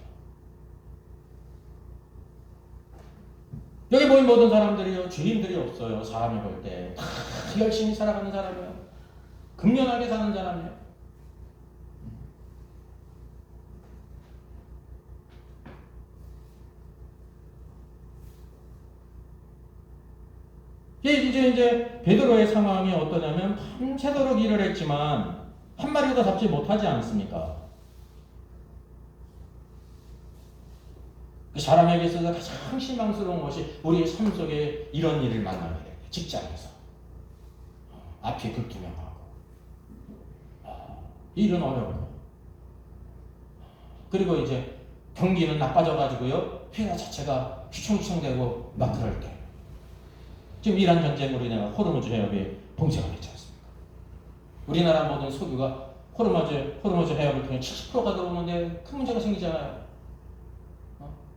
여기 모인 모든 사람들이요, 주인들이 없어요. 사람이 볼 때 다 열심히 살아가는 사람이에요. 근면하게 사는 사람이에요. 이제 베드로의 상황이 어떠냐면 밤새도록 일을 했지만 한 마리도 잡지 못하지 않습니까? 사람에게 있어서 가장 실망스러운 것이 우리의 삶 속에 이런 일을 만나게 돼요. 직장에서 앞이 극투명하고 일은 어려워. 그리고 이제 경기는 나빠져가지고요, 회사 자체가 휘청휘청되고 막 그럴 때, 지금 이란 전쟁으로 인해 호르무즈 해협이 봉쇄가 됐지 않습니까? 우리나라 모든 석유가 호르무즈 해협을 통해 70%가 들어오는데 큰 문제가 생기잖아요.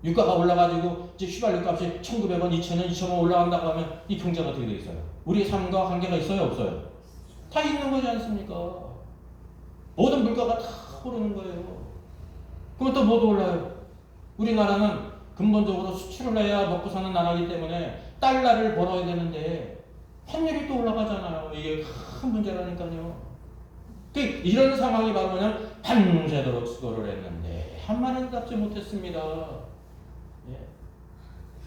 유가가 올라가지고 이제 휘발유 값이 1,900원, 2,000원, 2,000원 올라간다고 하면 이 경제가 어떻게 되겠어요? 우리의 삶과 관계가 있어요, 없어요? 다 있는 거지 않습니까? 모든 물가가 다 오르는 거예요. 그럼 또 뭐도 올라요? 우리나라는 근본적으로 수출을 해야 먹고 사는 나라이기 때문에 달러를 벌어야 되는데 환율이 또 올라가잖아요. 이게 큰 문제라니까요. 이런 상황이 바로 그냥 밤새도록 수고를 했는데 한마디도 답지 못했습니다.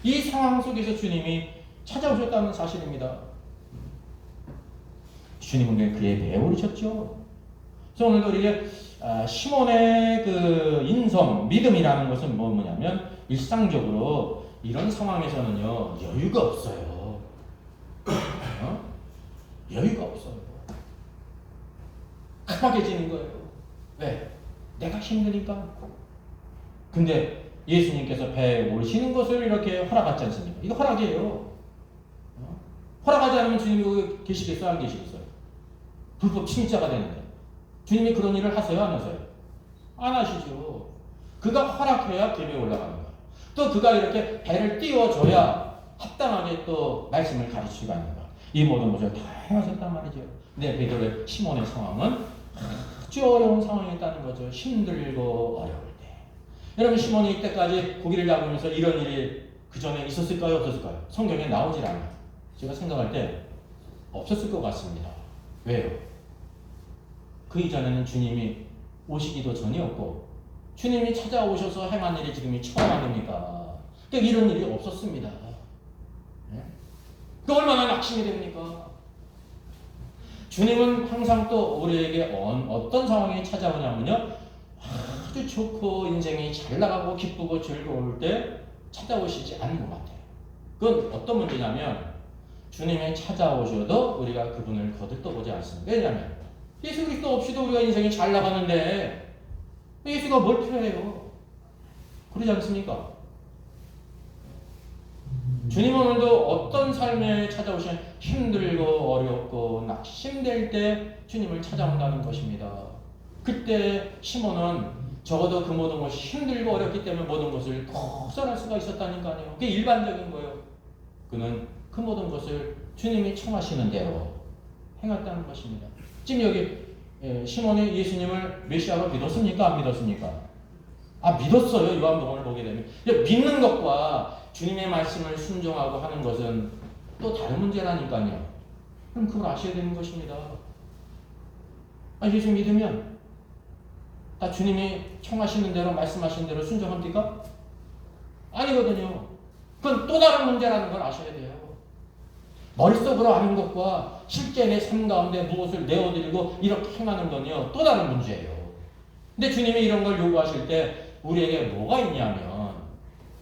이 상황 속에서 주님이 찾아오셨다는 사실입니다. 주님은 그의 배에 오르셨죠. 그래서 오늘도 우리가 시몬의 그 인성, 믿음이라는 것은 뭐냐면 일상적으로 이런 상황에서는요, 여유가 없어요. 여유가 없어요. 급하게지는 거예요. 왜? 내가 힘드니까. 근데 예수님께서 배에 오르시는 것을 이렇게 허락하지 않습니까? 이거 허락이에요. 허락하지 않으면 주님이 거기 계시겠어요? 안 계시겠어요? 불법 침입자가 되는데. 주님이 그런 일을 하세요? 안 하세요? 안 하시죠. 그가 허락해야 배에 올라가는 거예요. 또 그가 이렇게 배를 띄워줘야 합당하게 또 말씀을 가르치고 가는 거예요. 이 모든 것을 다 해하셨단 말이죠. 근데 베드로의 시몬의 상황은 아주 어려운 상황이었다는 거죠. 힘들고 어려울 때. 여러분 시몬이 이때까지 고기를 잡으면서 이런 일이 그 전에 있었을까요? 없었을까요? 성경에 나오질 않아요. 제가 생각할 때 없었을 것 같습니다. 왜요? 그 이전에는 주님이 오시기도 전이었고 주님이 찾아오셔서 행한 일이 지금이 처음 아닙니까? 그러니까 이런 일이 없었습니다. 그 얼마나 낙심이 됩니까? 주님은 항상 또 우리에게 어떤 상황이 찾아오냐면요, 아주 좋고 인생이 잘 나가고 기쁘고 즐거울 때 찾아오시지 않는 것 같아요. 그건 어떤 문제냐면 주님이 찾아오셔도 우리가 그분을 거들떠보지 않습니다. 왜냐하면 예수 그리스도 없이도 우리가 인생이 잘 나가는데 예수가 뭘 필요해요? 그러지 않습니까? 주님 오늘도 어떤 삶에 찾아오시면 힘들고 어렵고 낙심될 때 주님을 찾아온다는 것입니다. 그때 시몬은 적어도 그 모든 것이 힘들고 어렵기 때문에 모든 것을 벗어날 수가 있었다니까요. 그게 일반적인 거예요. 그는 그 모든 것을 주님이 청하시는 대로 행했다는 것입니다. 지금 여기 시몬이 예수님을 메시아로 믿었습니까? 안 믿었습니까? 믿었어요. 요한복음을 보게 되면. 믿는 것과 주님의 말씀을 순종하고 하는 것은 또 다른 문제라니까요. 그럼 그걸 아셔야 되는 것입니다. 예수 믿으면 다 주님이 청하시는 대로 말씀하시는 대로 순종합니까? 아니거든요. 그건 또 다른 문제라는 걸 아셔야 돼요. 머릿속으로 아는 것과 실제 내 삶 가운데 무엇을 내어드리고 이렇게 행하는 건요 또 다른 문제예요. 근데 주님이 이런 걸 요구하실 때 우리에게 뭐가 있냐면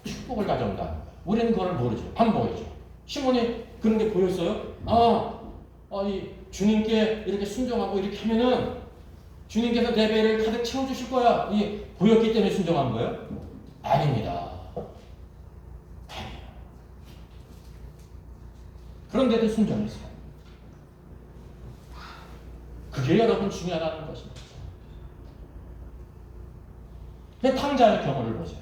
축복을 가져온다는 거예요. 우리는 그걸 모르죠. 안 보이죠. 시몬이 그런 게 보였어요? 이 주님께 이렇게 순종하고 이렇게 하면은 주님께서 내 배를 가득 채워주실 거야. 이게 보였기 때문에 순종한 거예요? 아닙니다. 그런데도 순종했어요. 그게 여러분 중요하다는 것입니다. 그 탕자의 경우를 보세요.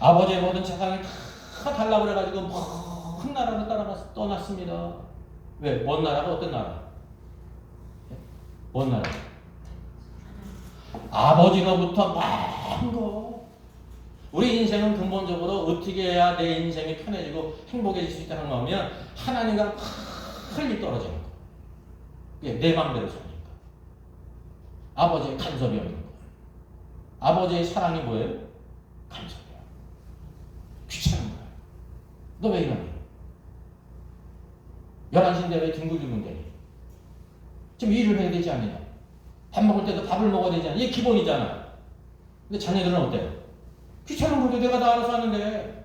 아버지의 모든 재산을 다 달라고 그래가지고 먼 나라로 떠났습니다. 왜? 먼 나라가 어떤 나라? 먼 나라. 아버지로부터 먼 거. 우리 인생은 근본적으로 어떻게 해야 내 인생이 편해지고 행복해질 수 있다는 거면 하나님과 멀리 떨어지는 거. 내 마음대로 사니까. 아버지의 간섭이 없는 거. 아버지의 사랑이 뭐예요? 간섭이야. 귀찮은 거야. 너 왜 이러니? 11시인데 왜 뒹굴뒹굴대니? 지금 일을 해야 되지 않느냐? 밥 먹을 때도 밥을 먹어야 되지 않느냐? 이게 기본이잖아. 근데 자녀들은 어때요? 귀찮은 것도 내가 다 알아서 하는데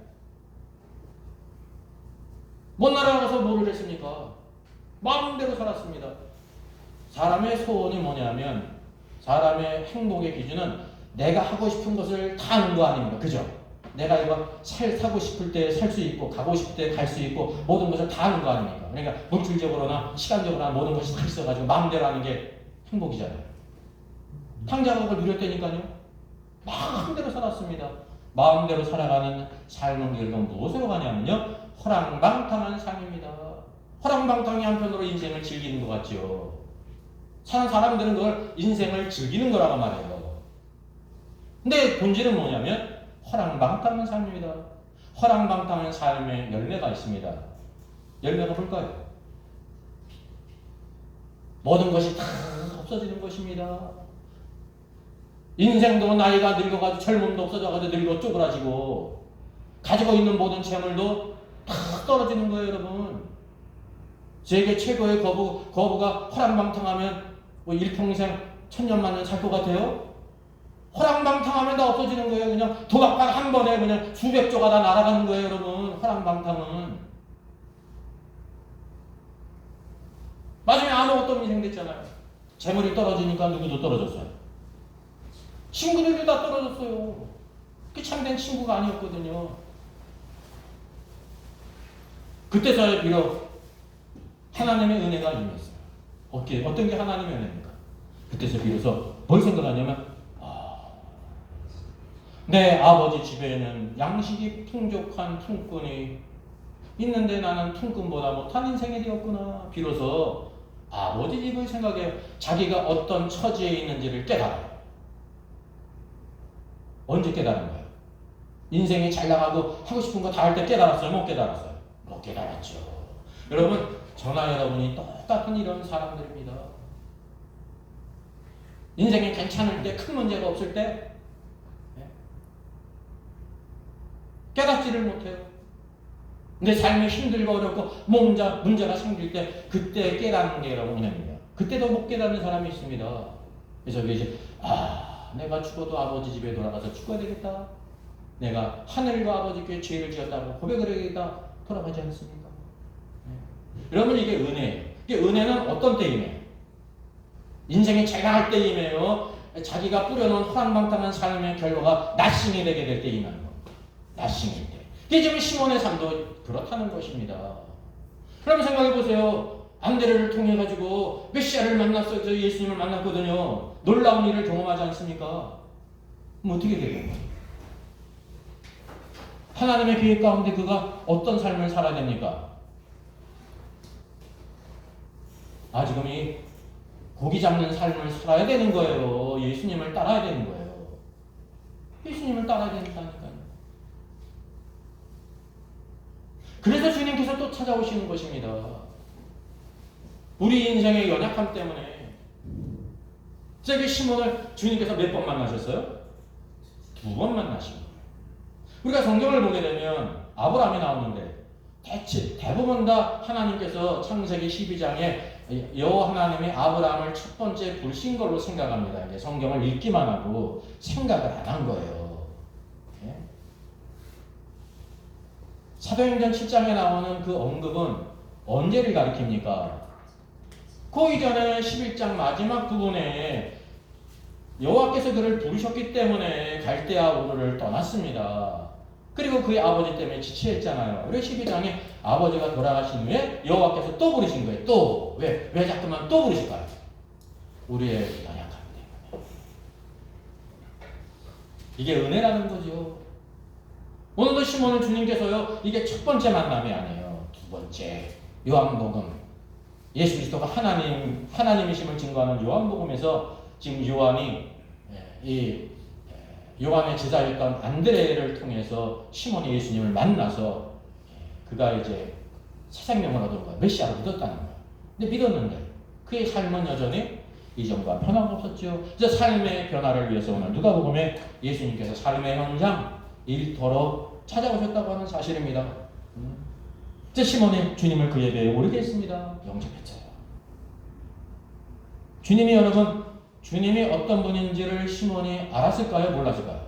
먼 나라 가서 뭐를 했습니까? 마음대로 살았습니다. 사람의 소원이 뭐냐면 사람의 행복의 기준은 내가 하고 싶은 것을 다 하는 거 아닙니까? 그죠? 내가 이거 사고 싶을 때 살 수 있고 가고 싶을 때 갈 수 있고 모든 것을 다 하는 거 아닙니까? 그러니까 물질적으로나 시간적으로나 모든 것이 다 있어가지고 마음대로 하는 게 행복이잖아요. 탕자가 그걸 누렸다니까요. 마음대로 살았습니다. 마음대로 살아가는 삶은 결국 무엇으로 가냐면요 허랑방탕한 삶입니다. 허랑방탕이 한편으로 인생을 즐기는 것 같죠. 사는 사람들은 그걸 인생을 즐기는 거라고 말해요. 근데 본질은 뭐냐면 허랑방탕한 삶입니다. 허랑방탕한 삶의 열매가 있습니다. 열매가 뭘까요? 모든 것이 다 없어지는 것입니다. 인생도 나이가 늙어가지고 젊음도 없어져가지고 늙어 쪼그라지고 가지고 있는 모든 재물도 다 떨어지는 거예요, 여러분. 세계 최고의 거부가 허랑방탕하면 뭐 일평생 천년만년 살 것 같아요? 허랑방탕하면 다 없어지는 거예요. 그냥 도박방 한 번에 그냥 수백 조가 다 날아가는 거예요, 여러분. 허랑방탕은. 마지막에 아무것도 없는 인생 됐잖아요. 재물이 떨어지니까 누구도 떨어졌어요. 친구들도 다 떨어졌어요. 그게 참된 친구가 아니었거든요. 그때서야 비록 하나님의 은혜가 임했어요. 어떤 게 하나님의 은혜입니까? 그때서 비로소 뭘 생각하냐면 내 아버지 집에는 양식이 풍족한 품꾼이 있는데 나는 품꾼보다 못한 인생이 되었구나. 비로소 아버지 집을 생각해요. 자기가 어떤 처지에 있는지를 깨달아요. 언제 깨달은 거예요? 인생이 잘 나가고 하고 싶은 거 다 할 때 깨달았어요? 못 깨달았어요? 못 깨달았죠. 여러분, 저나 여러분이 똑같은 이런 사람들입니다. 인생이 괜찮을 때, 큰 문제가 없을 때 깨닫지를 못해요. 근데 삶이 힘들고 어렵고 문제가 생길 때 그때 깨닫는 게 여러분 은혜입니다. 그때도 못 깨닫는 사람이 있습니다. 그래서 이제 내가 죽어도 아버지 집에 돌아가서 죽어야 되겠다. 내가 하늘과 아버지께 죄를 지었다고 고백을 해야겠다. 돌아가지 않습니까? 여러분, 이게 은혜예요. 이게 은혜는 어떤 때임이에요? 인생이 잘 나갈 때임이에요. 자기가 뿌려놓은 호랑방탕한 삶의 결과가 낫싱이 되게 될 때임이에요. 낫싱일 때. 이게 지금 시몬의 삶도 그렇다는 것입니다. 그럼 생각해 보세요. 안드레를 통해 가지고 메시아를 만났어요. 예수님을 만났거든요. 놀라운 일을 경험하지 않습니까? 그럼 어떻게 되겠나요? 하나님의 계획 가운데 그가 어떤 삶을 살아야 됩니까? 지금 이 고기 잡는 삶을 살아야 되는 거예요. 예수님을 따라야 되는 거예요. 예수님을 따라야 된다니까요. 그래서 주님께서 또 찾아오시는 것입니다. 우리 인생의 연약함 때문에. 저기 시몬을 주님께서 몇 번 만나셨어요? 2번 만나신 거예요. 우리가 성경을 보게 되면 아브라함이 나오는데 대부분 다 하나님께서 창세기 12장에 여호와 하나님이 아브라함을 첫 번째 부르신 걸로 생각합니다. 이제 성경을 읽기만 하고 생각을 안 한 거예요. 예? 사도행전 7장에 나오는 그 언급은 언제를 가리킵니까? 그 이전에 11장 마지막 부분에 여호와께서 그를 부르셨기 때문에 갈대아 우르를 떠났습니다. 그리고 그의 아버지 때문에 지체했잖아요. 우리 12장에 아버지가 돌아가신 후에 여호와께서 또 부르신 거예요. 또 왜 자꾸만 또 부르실까요? 우리의 연약함 때문에. 이게 은혜라는 거죠. 오늘도 시몬을 주님께서요, 이게 첫 번째 만남이 아니에요. 두 번째 요한복음, 예수 그리스도가 하나님이심을 증거하는 요한복음에서 지금 요한이 이 요한의 제자였던 안드레를 통해서 시몬이 예수님을 만나서 그가 이제 새 생명을 얻은 거예요. 메시아를 믿었다는 거예요. 근데 믿었는데 그의 삶은 여전히 이전과 변화가 없었죠. 그래서 삶의 변화를 위해서 오늘 누가복음에 예수님께서 삶의 현장 일터로 찾아오셨다고 하는 사실입니다. 이제 시몬이 주님을 그에 대해 오르게 했습니다. 영접했어요. 주님이 여러분, 주님이 어떤 분인지를 시몬이 알았을까요? 몰랐을까요?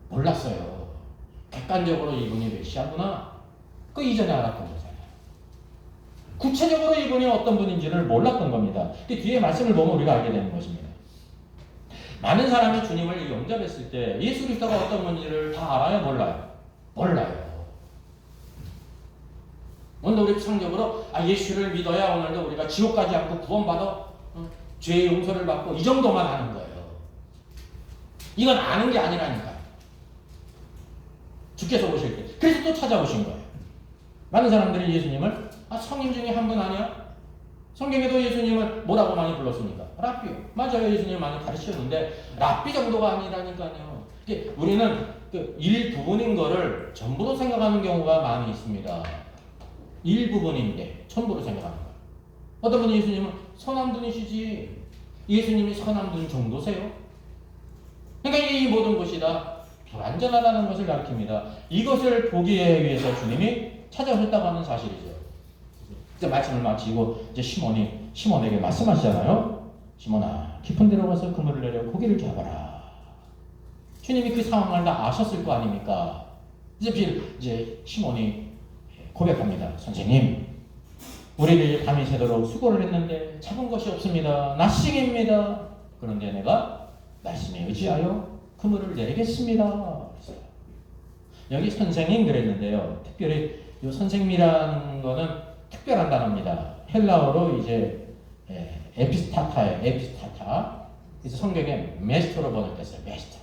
몰랐어요. 객관적으로 이분이 메시아구나. 그 이전에 알았던 거잖아요. 구체적으로 이분이 어떤 분인지를 몰랐던 겁니다. 그 뒤에 말씀을 보면 우리가 알게 되는 것입니다. 많은 사람이 주님을 영접했을 때 예수 그리스도가 어떤 분인지를 다 알아요? 몰라요? 몰라요. 오늘 우리 상적으로 예수를 믿어야 오늘도 우리가 지옥 가지 않고 구원받아 죄의 용서를 받고 이 정도만 아는 거예요. 이건 아는 게 아니라니까요. 주께서 오실 때. 그래서 또 찾아오신 거예요. 많은 사람들이 예수님을 성인 중에 한 분 아니야? 성경에도 예수님을 뭐라고 많이 불렀습니까? 랍비요. 맞아요. 예수님 많이 가르치셨는데 랍비 정도가 아니라니까요. 우리는 그 일부분인 거를 전부로 생각하는 경우가 많이 있습니다. 일부분인데 전부로 생각하는 거예요. 어떤 분이 예수님은 선한 분이시지 예수님이 선한 분 정도세요? 그러니까 이 모든 것이 다 불완전하다는 것을 가르칩니다. 이것을 보기 위해서 주님이 찾아오셨다고 하는 사실이죠. 이제 말씀을 마치고 이제 시몬에게 말씀하시잖아요. 시몬아, 깊은 데로 가서 그물을 내려 고기를 잡아라. 주님이 그 상황을 다 아셨을 거 아닙니까? 이제 시몬이 고백합니다. 선생님, 우리를 밤이 새도록 수고를 했는데 잡은 것이 없습니다. 낫싱입니다. 그런데 내가 말씀에 의지하여 그물을 내리겠습니다. 여기 선생님 그랬는데요. 특별히 이 선생님이라는 거는 특별한 단어입니다. 헬라어로 이제 에피스타타예요. 에피스타타. 그래서 성경에 메스터로 번역됐어요. 메스터.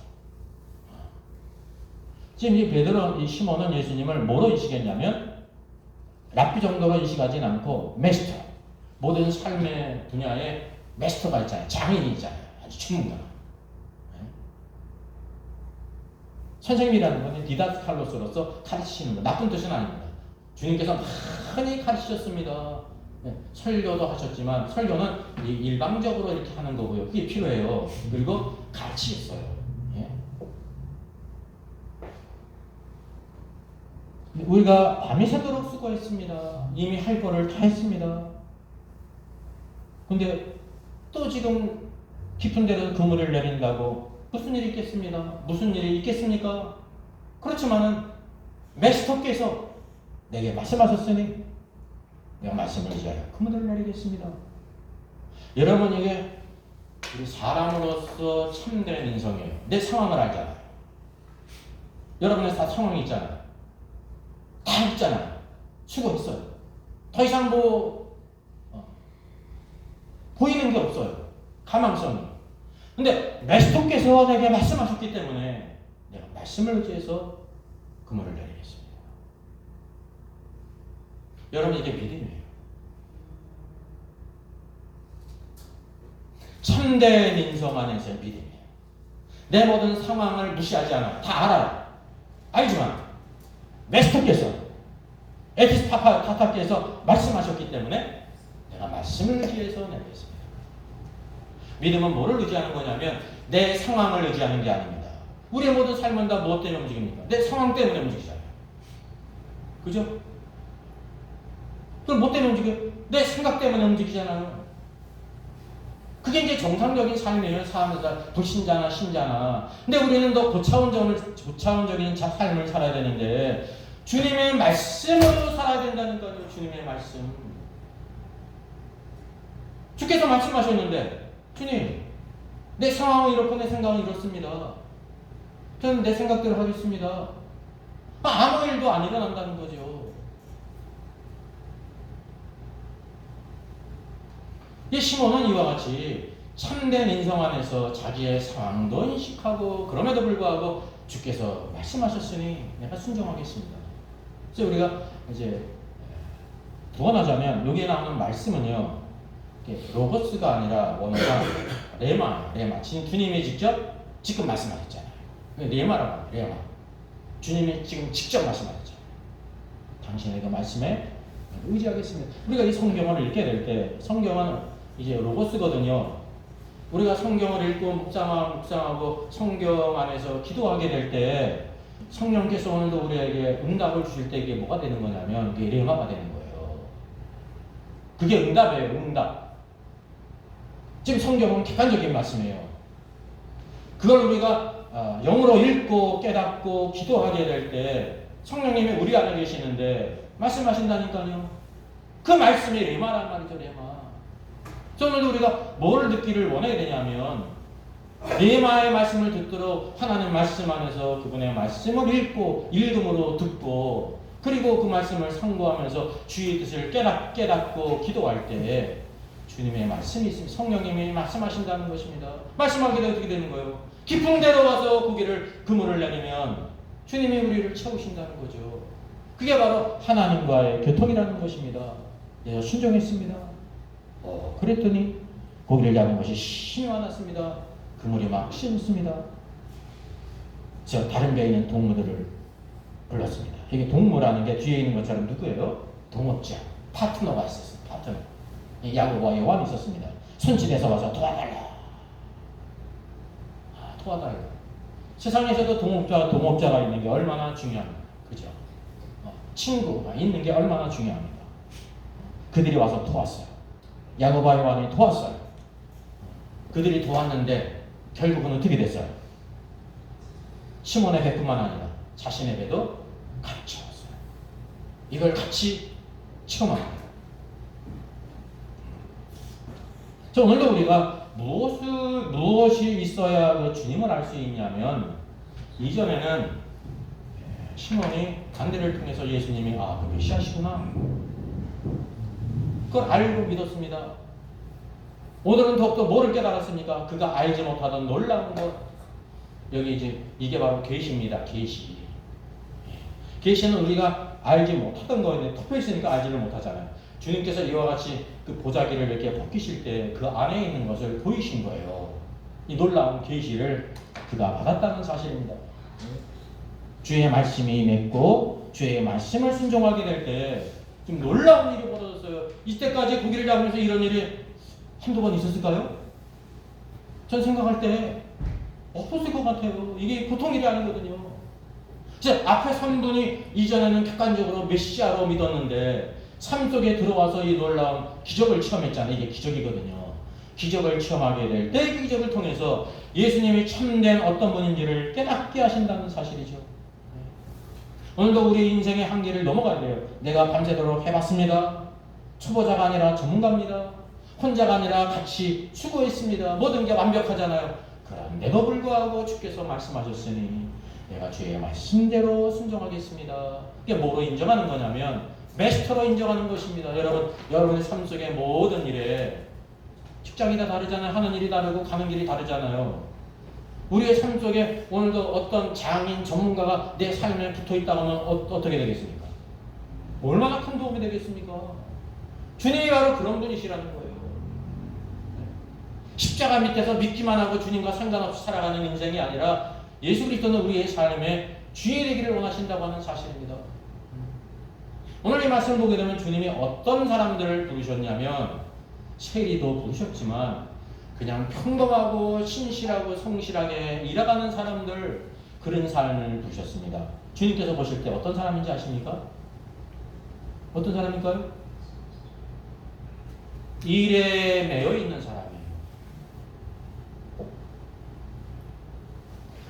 지금 이 베드로, 이 시몬은 예수님을 뭐로 인식했냐면 랍비 정도로 인식하진 않고 메스터. 모든 삶의 분야에 메스터가 있잖아요. 장인이 있잖아요. 아주 전문가. 선생님이라는 건 디다스칼로스로서 가르치시는 거. 나쁜 뜻은 아닙니다. 주님께서 많이 가르치셨습니다. 설교도 하셨지만 설교는 일방적으로 이렇게 하는 거고요. 그게 필요해요. 그리고 가르치셨어요. 우리가 밤이 새도록 수고했습니다. 이미 할 거를 다 했습니다. 근데 또 지금 깊은 데로 그물을 내린다고 무슨 일이 있겠습니다. 무슨 일이 있겠습니까? 그렇지만은 메스터께서 내게 말씀하셨으니 내가 말씀을 지하여 그물을 내리겠습니다. 여러분에게 우리 사람으로서 참된 인성이에요. 내 상황을 알잖아요. 여러분의 다 상황이 있잖아요. 다 있잖아요. 수고했어요. 더 이상 보이는 게 없어요. 가망성이. 근데 메스터께서 내게 말씀하셨기 때문에 내가 말씀을 의지해서 그물을 내리겠습니다. 여러분, 이게 믿음이에요. 참된 인성 안에서의 믿음이에요. 내 모든 상황을 무시하지 않아요. 다 알아요. 알지만 메스터께서 에피스타파타께서 말씀하셨기 때문에 내가 말씀을 의지해서 내리겠습니다. 믿음은 뭐를 의지하는 거냐면 내 상황을 의지하는 게 아닙니다. 우리의 모든 삶은 다 무엇 때문에 움직입니까? 내 상황 때문에 움직이잖아요. 그죠? 그럼 뭐 때문에 움직여요? 내 생각 때문에 움직이잖아요. 그게 이제 정상적인 삶이에요. 사람마다 불신자나 신자나. 근데 우리는 더 고차원적인 삶을 살아야 되는데 주님의 말씀으로 살아야 된다니까요. 주님의 말씀. 주께서 말씀하셨는데 주님, 내 상황은 이렇고 내 생각은 이렇습니다. 저는 내 생각대로 하겠습니다. 아무 일도 안 일어난다는 거죠. 이 시몬은 이와 같이 참된 인성 안에서 자기의 상황도 인식하고 그럼에도 불구하고 주께서 말씀하셨으니 내가 순종하겠습니다. 그래서 우리가 이제 부언하자면 여기에 나오는 말씀은요, 로고스가 아니라 원어가 레마. 주님이 지금 말씀하셨잖아요. 레마라고 해요. 레마. 주님이 지금 직접 말씀하셨잖아요. 당신의 그 말씀에 의지하겠습니다. 우리가 이 성경을 읽게 될 때 성경은 이제 로고스거든요. 우리가 성경을 읽고 묵상하고 성경 안에서 기도하게 될 때 성령께서 오늘도 우리에게 응답을 주실 때 이게 뭐가 되는 거냐면 이게 레마가 되는 거예요. 그게 응답이에요. 응답. 지금 성경은 객관적인 말씀이에요. 그걸 우리가 영으로 읽고 깨닫고 기도하게 될 때 성령님이 우리 안에 계시는데 말씀하신다니까요. 그 말씀이 레마란 말이죠. 레마. 오늘도 우리가 뭐를 듣기를 원해야 되냐면 레마의 말씀을 듣도록 하나님 말씀 안에서 그분의 말씀을 읽음으로 듣고 그리고 그 말씀을 상고하면서 주의 뜻을 깨닫고 기도할 때 주님의 말씀이 있습니다. 성령님이 말씀하신다는 것입니다. 말씀하게 되면 어떻게 되는 거예요? 깊은 데로 와서 그물을 내리면 주님이 우리를 채우신다는 거죠. 그게 바로 하나님과의 교통이라는 것입니다. 내가 순종했습니다. 그랬더니 고기를 잡은 것이 힘이 많았습니다. 그물이 막 씹습니다. 저 다른 배에 있는 동무들을 불렀습니다. 이게 동무라는 게 뒤에 있는 것처럼 누구예요? 동업자, 파트너가 있었어요. 파트너. 야곱과 요한이 있었습니다. 손짓에서 와서 도와달라. 도와달라. 세상에서도 동업자가 있는 게 얼마나 중요합니까? 그죠? 친구가 있는 게 얼마나 중요합니까? 그들이 와서 도왔어요. 야곱과 요한이 도왔어요. 그들이 도왔는데 결국은 어떻게 됐어요? 시몬의 배뿐만 아니라 자신의 배도 같이 채웠어요. 이걸 같이 체험합니다. 오늘도 우리가 무엇이 있어야 그 주님을 알 수 있냐면 이전에는 시몬이 간대를 통해서 예수님이 그 메시아시구나 그걸 알고 믿었습니다. 오늘은 더욱더 뭐를 깨달았습니까? 그가 알지 못하던 놀라운 것. 여기 이제 이게 바로 계시입니다. 계시. 계시는 우리가 알지 못하던 거인데 덮여 있으니까 알지를 못하잖아요. 주님께서 이와 같이 그 보자기를 이렇게 벗기실 때 그 안에 있는 것을 보이신 거예요. 이 놀라운 계시를 그가 받았다는 사실입니다. 주의 말씀이 맺고 주의 말씀을 순종하게 될 때 좀 놀라운 일이 벌어졌어요. 이때까지 고기를 잡으면서 이런 일이 한두 번 있었을까요? 전 생각할 때 없었을 것 같아요. 이게 보통 일이 아니거든요. 이제 앞에 3분이 이전에는 객관적으로 메시아로 믿었는데 삶 속에 들어와서 이 놀라운 기적을 체험했잖아요. 이게 기적이거든요. 기적을 체험하게 될 때 그 기적을 통해서 예수님이 참된 어떤 분인지를 깨닫게 하신다는 사실이죠. 오늘도 우리 인생의 한계를 넘어가야 돼요. 내가 밤새도록 해봤습니다. 초보자가 아니라 전문가입니다. 혼자가 아니라 같이 수고했습니다. 모든 게 완벽하잖아요. 그런데도 불구하고 주께서 말씀하셨으니 내가 주의 말씀대로 순종하겠습니다. 이게 뭐로 인정하는 거냐면 메스터로 인정하는 것입니다. 여러분의 삶 속의 모든 일에 직장이 다 다르잖아요. 하는 일이 다르고 가는 길이 다르잖아요. 우리의 삶 속에 오늘도 어떤 장인 전문가가 내 삶에 붙어 있다고 하면 어떻게 되겠습니까? 얼마나 큰 도움이 되겠습니까? 주님이 바로 그런 분이시라는 거예요. 십자가 밑에서 믿기만 하고 주님과 상관없이 살아가는 인생이 아니라 예수 그리스도는 우리의 삶에 주인이 되기를 원하신다고 하는 사실입니다. 오늘 이 말씀을 보게 되면 주님이 어떤 사람들을 부르셨냐면 세리도 부르셨지만 그냥 평범하고 신실하고 성실하게 일해가는 사람들, 그런 삶을 부르셨습니다. 주님께서 보실 때 어떤 사람인지 아십니까? 어떤 사람일까요? 일에 매여 있는 사람이에요.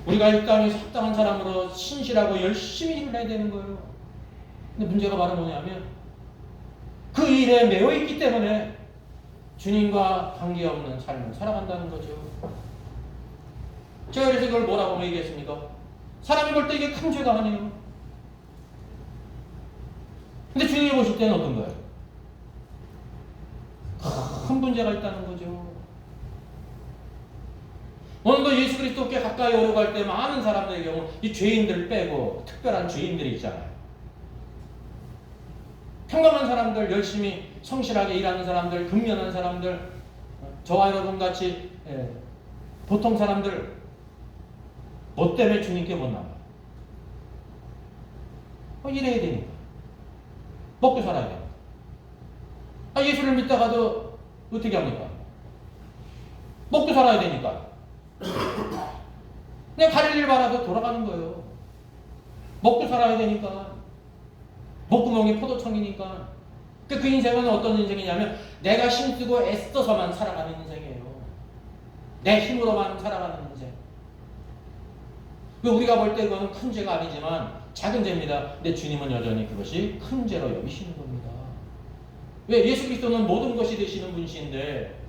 우리가 이 땅에서 합당한 사람으로 신실하고 열심히 일을 해야 되는 거예요. 근데 문제가 바로 뭐냐면 그 일에 매여 있기 때문에 주님과 관계없는 삶을 살아간다는 거죠. 제가 그래서 이걸 뭐라고 얘기했습니까? 사람이 볼 때 이게 큰 죄가 아니에요. 근데 주님이 보실 때는 어떤 거예요? 큰 문제가 있다는 거죠. 오늘도 예수 그리스도께 가까이 오려갈 때 많은 사람들의 경우 이 죄인들을 빼고 특별한 죄인들이 있잖아요. 평범한 사람들, 열심히 성실하게 일하는 사람들, 근면한 사람들, 저와 여러분 같이 보통 사람들, 뭐 때문에 주님께 못 나가요? 일해야 되니까. 먹고 살아야 되니까. 예수를 믿다가도 어떻게 합니까? 먹고 살아야 되니까. 그냥 가릴 일 봐라도 돌아가는 거예요. 먹고 살아야 되니까. 목구멍이 포도청이니까. 그 인생은 어떤 인생이냐면 내가 힘쓰고 애써서만 살아가는 인생이에요. 내 힘으로만 살아가는 인생. 우리가 볼 때 그거는 큰 죄가 아니지만 작은 죄입니다. 근데 주님은 여전히 그것이 큰 죄로 여기시는 겁니다. 왜? 예수 그리스도는 모든 것이 되시는 분이신데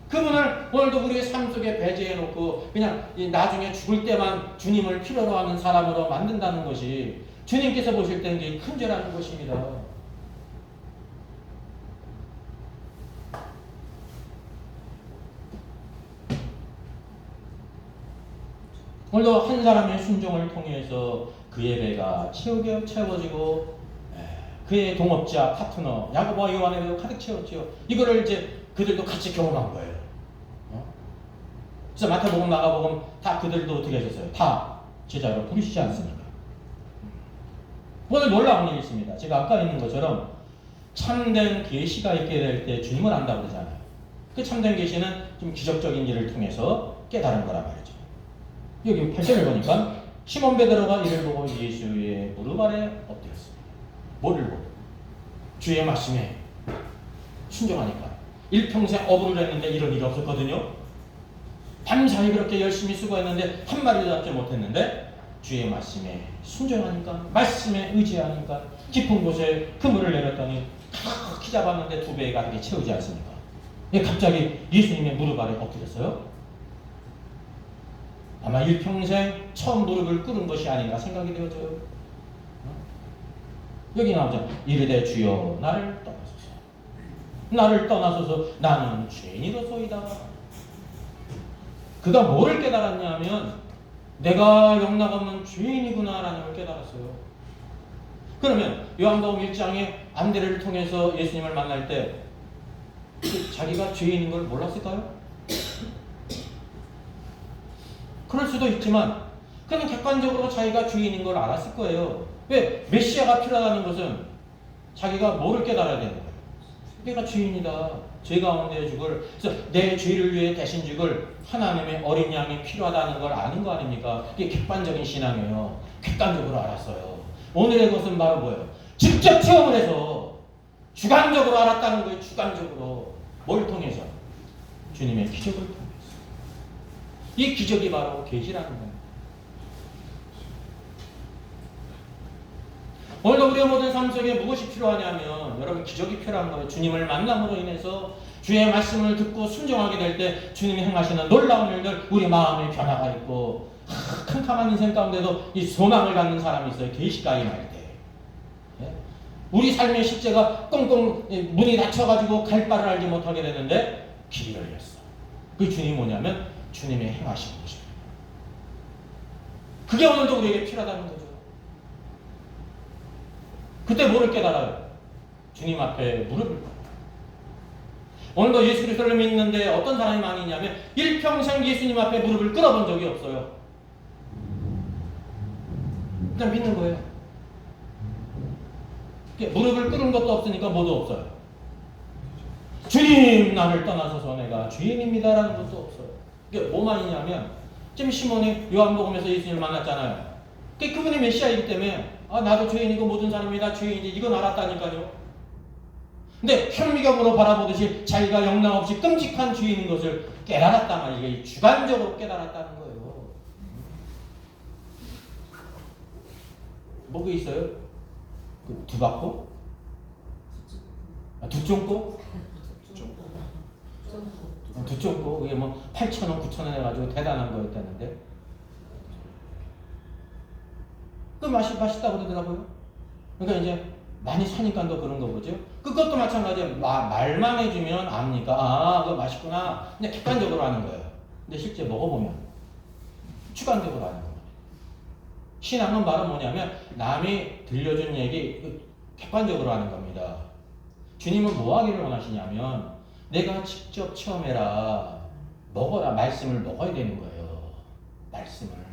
그분을 오늘도 우리의 삶 속에 배제해놓고 그냥 나중에 죽을 때만 주님을 필요로 하는 사람으로 만든다는 것이 주님께서 보실 때는 이게 큰 죄라는 것입니다. 오늘도 한 사람의 순종을 통해서 그의 배가 채워지고 그의 동업자, 파트너, 야고보와 요한의 배도 가득 채웠죠. 이거를 이제 그들도 같이 경험한 거예요. 그래서 마태복음, 마가복음 다 그들도 어떻게 하셨어요? 다 제자로 부르시지 않습니까? 오늘 놀라운 일이 있습니다. 제가 아까 있는 것처럼 참된 계시가 있게 될 때 주님을 안다고 그러잖아요. 그 참된 계시는 좀 기적적인 일을 통해서 깨달은 거란 말이죠. 여기 8절을 보니까 시몬 베드로가 이를 보고 예수의 무릎 아래 엎드렸습니다. 뭐를 보고? 주의 말씀에 순종하니까. 일평생 어부를 했는데 이런 일이 없었거든요. 밤사이 그렇게 열심히 수고했는데 한 마리도 잡지 못했는데 주의 말씀에 순종하니까, 말씀에 의지하니까 깊은 곳에 그물을 내렸더니 키 잡았는데 2배에 가득히 채우지 않습니까? 갑자기 예수님의 무릎 아래 엎드렸어요. 아마 일평생 처음 무릎을 꿇은 것이 아닌가 생각이 되어져요. 여기 나오죠. 이르되 주여 나를 떠나소서. 나를 떠나소서 나는 죄인이로소이다. 그가 뭐를 깨달았냐면 내가 영락없는 죄인이구나라는 걸 깨달았어요. 그러면 요한복음 1장에 안드레를 통해서 예수님을 만날 때 자기가 죄인인 걸 몰랐을까요? 그럴 수도 있지만 그는 객관적으로 자기가 죄인인 걸 알았을 거예요. 왜? 메시아가 필요하다는 것은 자기가 뭐를 깨달아야 되는 거예요. 내가 죄인이다. 죄 가운데 죽을, 그래서 내 죄를 위해 대신 죽을 하나님의 어린 양이 필요하다는 걸 아는 거 아닙니까? 이게 객관적인 신앙이에요. 객관적으로 알았어요. 오늘의 것은 바로 뭐예요? 직접 체험을 해서 주관적으로 알았다는 거예요. 주관적으로. 뭘 통해서? 주님의 기적을 통해서. 이 기적이 바로 계시라는 겁니다. 오늘도 우리의 모든 삶 속에 무엇이 필요하냐면 여러분 기적이 필요한 거예요. 주님을 만남으로 인해서 주의 말씀을 듣고 순종하게 될 때 주님이 행하시는 놀라운 일들, 우리 마음의 변화가 있고 캄캄한 인생 가운데도 이 소망을 갖는 사람이 있어요. 계시가 임할 때. 예? 우리 삶의 십자가 꽁꽁 문이 닫혀가지고 갈 바를 알지 못하게 되는데 길이 열렸어. 그 주님이 뭐냐면 주님의 행하신 것입니다. 그게 오늘도 우리에게 필요하다는 거죠. 그때 뭐를 깨달아요? 주님 앞에 무릎을 꿇어요. 오늘도 예수 그리스도를 믿는데 어떤 사람이 많이 있냐면 일평생 예수님 앞에 무릎을 꿇어본 적이 없어요. 그냥 믿는 거예요. 무릎을 꿇은 것도 없으니까 뭐도 없어요. 주님 나를 떠나서서 내가 죄인입니다라는 것도 없어요. 이게 뭐만 있냐면 지금 시몬이 요한복음에서 예수님을 만났잖아요. 그분이 메시아이기 때문에 나도 죄인이고 모든 사람이 다 죄인이지 이건 알았다니까요. 근데 현미경으로 바라보듯이 자기가 영락 없이 끔찍한 죄인인 것을 깨달았단 말이에요. 이게 주관적으로 깨달았다는 거예요. 뭐가 있어요? 두 박고? 두 쫑고? 두 쫑고? 그게 뭐 8,000원, 9,000원 해가지고 대단한 거였다는데 그 맛있다고 그러더라고요. 그러니까 이제 많이 사니까 더 그런 거 보죠. 그것도 마찬가지예요. 말만 해주면 압니까? 그거 맛있구나. 그냥 객관적으로 하는 거예요. 근데 실제 먹어보면 주관적으로 하는 겁니다. 신앙은 바로 뭐냐면 남이 들려준 얘기 객관적으로 하는 겁니다. 주님은 뭐 하기를 원하시냐면 내가 직접 체험해라. 먹어라. 말씀을 먹어야 되는 거예요. 말씀을.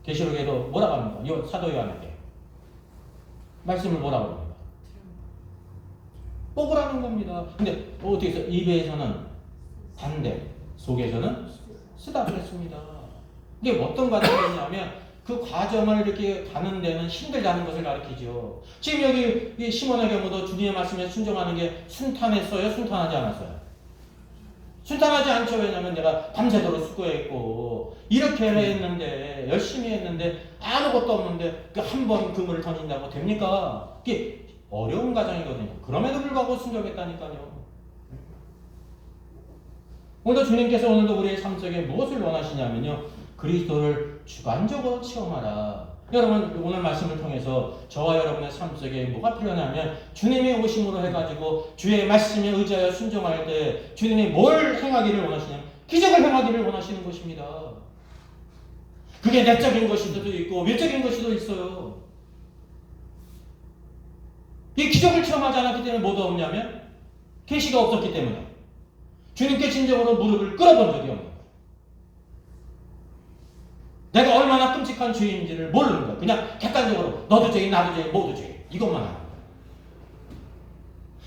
계시록에도 뭐라고 합니까? 사도 요한에게 말씀을 뭐라고 합니까? 먹으라는 겁니다. 근데 어떻게 해서 입에서는 반대, 속에서는 쓰다 그랬습니다. 이게 어떤 과정이냐면 그 과정을 이렇게 가는 데는 힘들다는 것을 가르치죠. 지금 여기 이 시몬의 경우도 주님의 말씀에 순종하는 게 순탄했어요? 순탄하지 않았어요? 순탄하지 않죠. 왜냐하면 내가 밤새도록 수고했고 이렇게 했는데 열심히 했는데 아무것도 없는데 그 한 번 그물을 던진다고 됩니까? 이게 어려운 과정이거든요. 그럼에도 불구하고 순종했다니까요. 오늘도 주님께서 오늘도 우리의 삶 속에 무엇을 원하시냐면요. 그리스도를 주관적으로 체험하라. 여러분 오늘 말씀을 통해서 저와 여러분의 삶 속에 뭐가 필요하냐면 주님의 오심으로 해가지고 주의 말씀에 의지하여 순종할 때 주님이 뭘 행하기를 원하시냐면 기적을 행하기를 원하시는 것입니다. 그게 내적인 것일 수도 있고 외적인 것일 수도 있어요. 이 기적을 체험하지 않았기 때문에 뭐가 없냐면 계시가 없었기 때문에 주님께 진정으로 무릎을 꿇어본 적이 없는 거예요. 내가 얼마나 끔찍한 죄인지를 모르는 거예요. 그냥 객관적으로 너도 죄인, 나도 죄인, 모두 죄인 이것만 하는 거예요.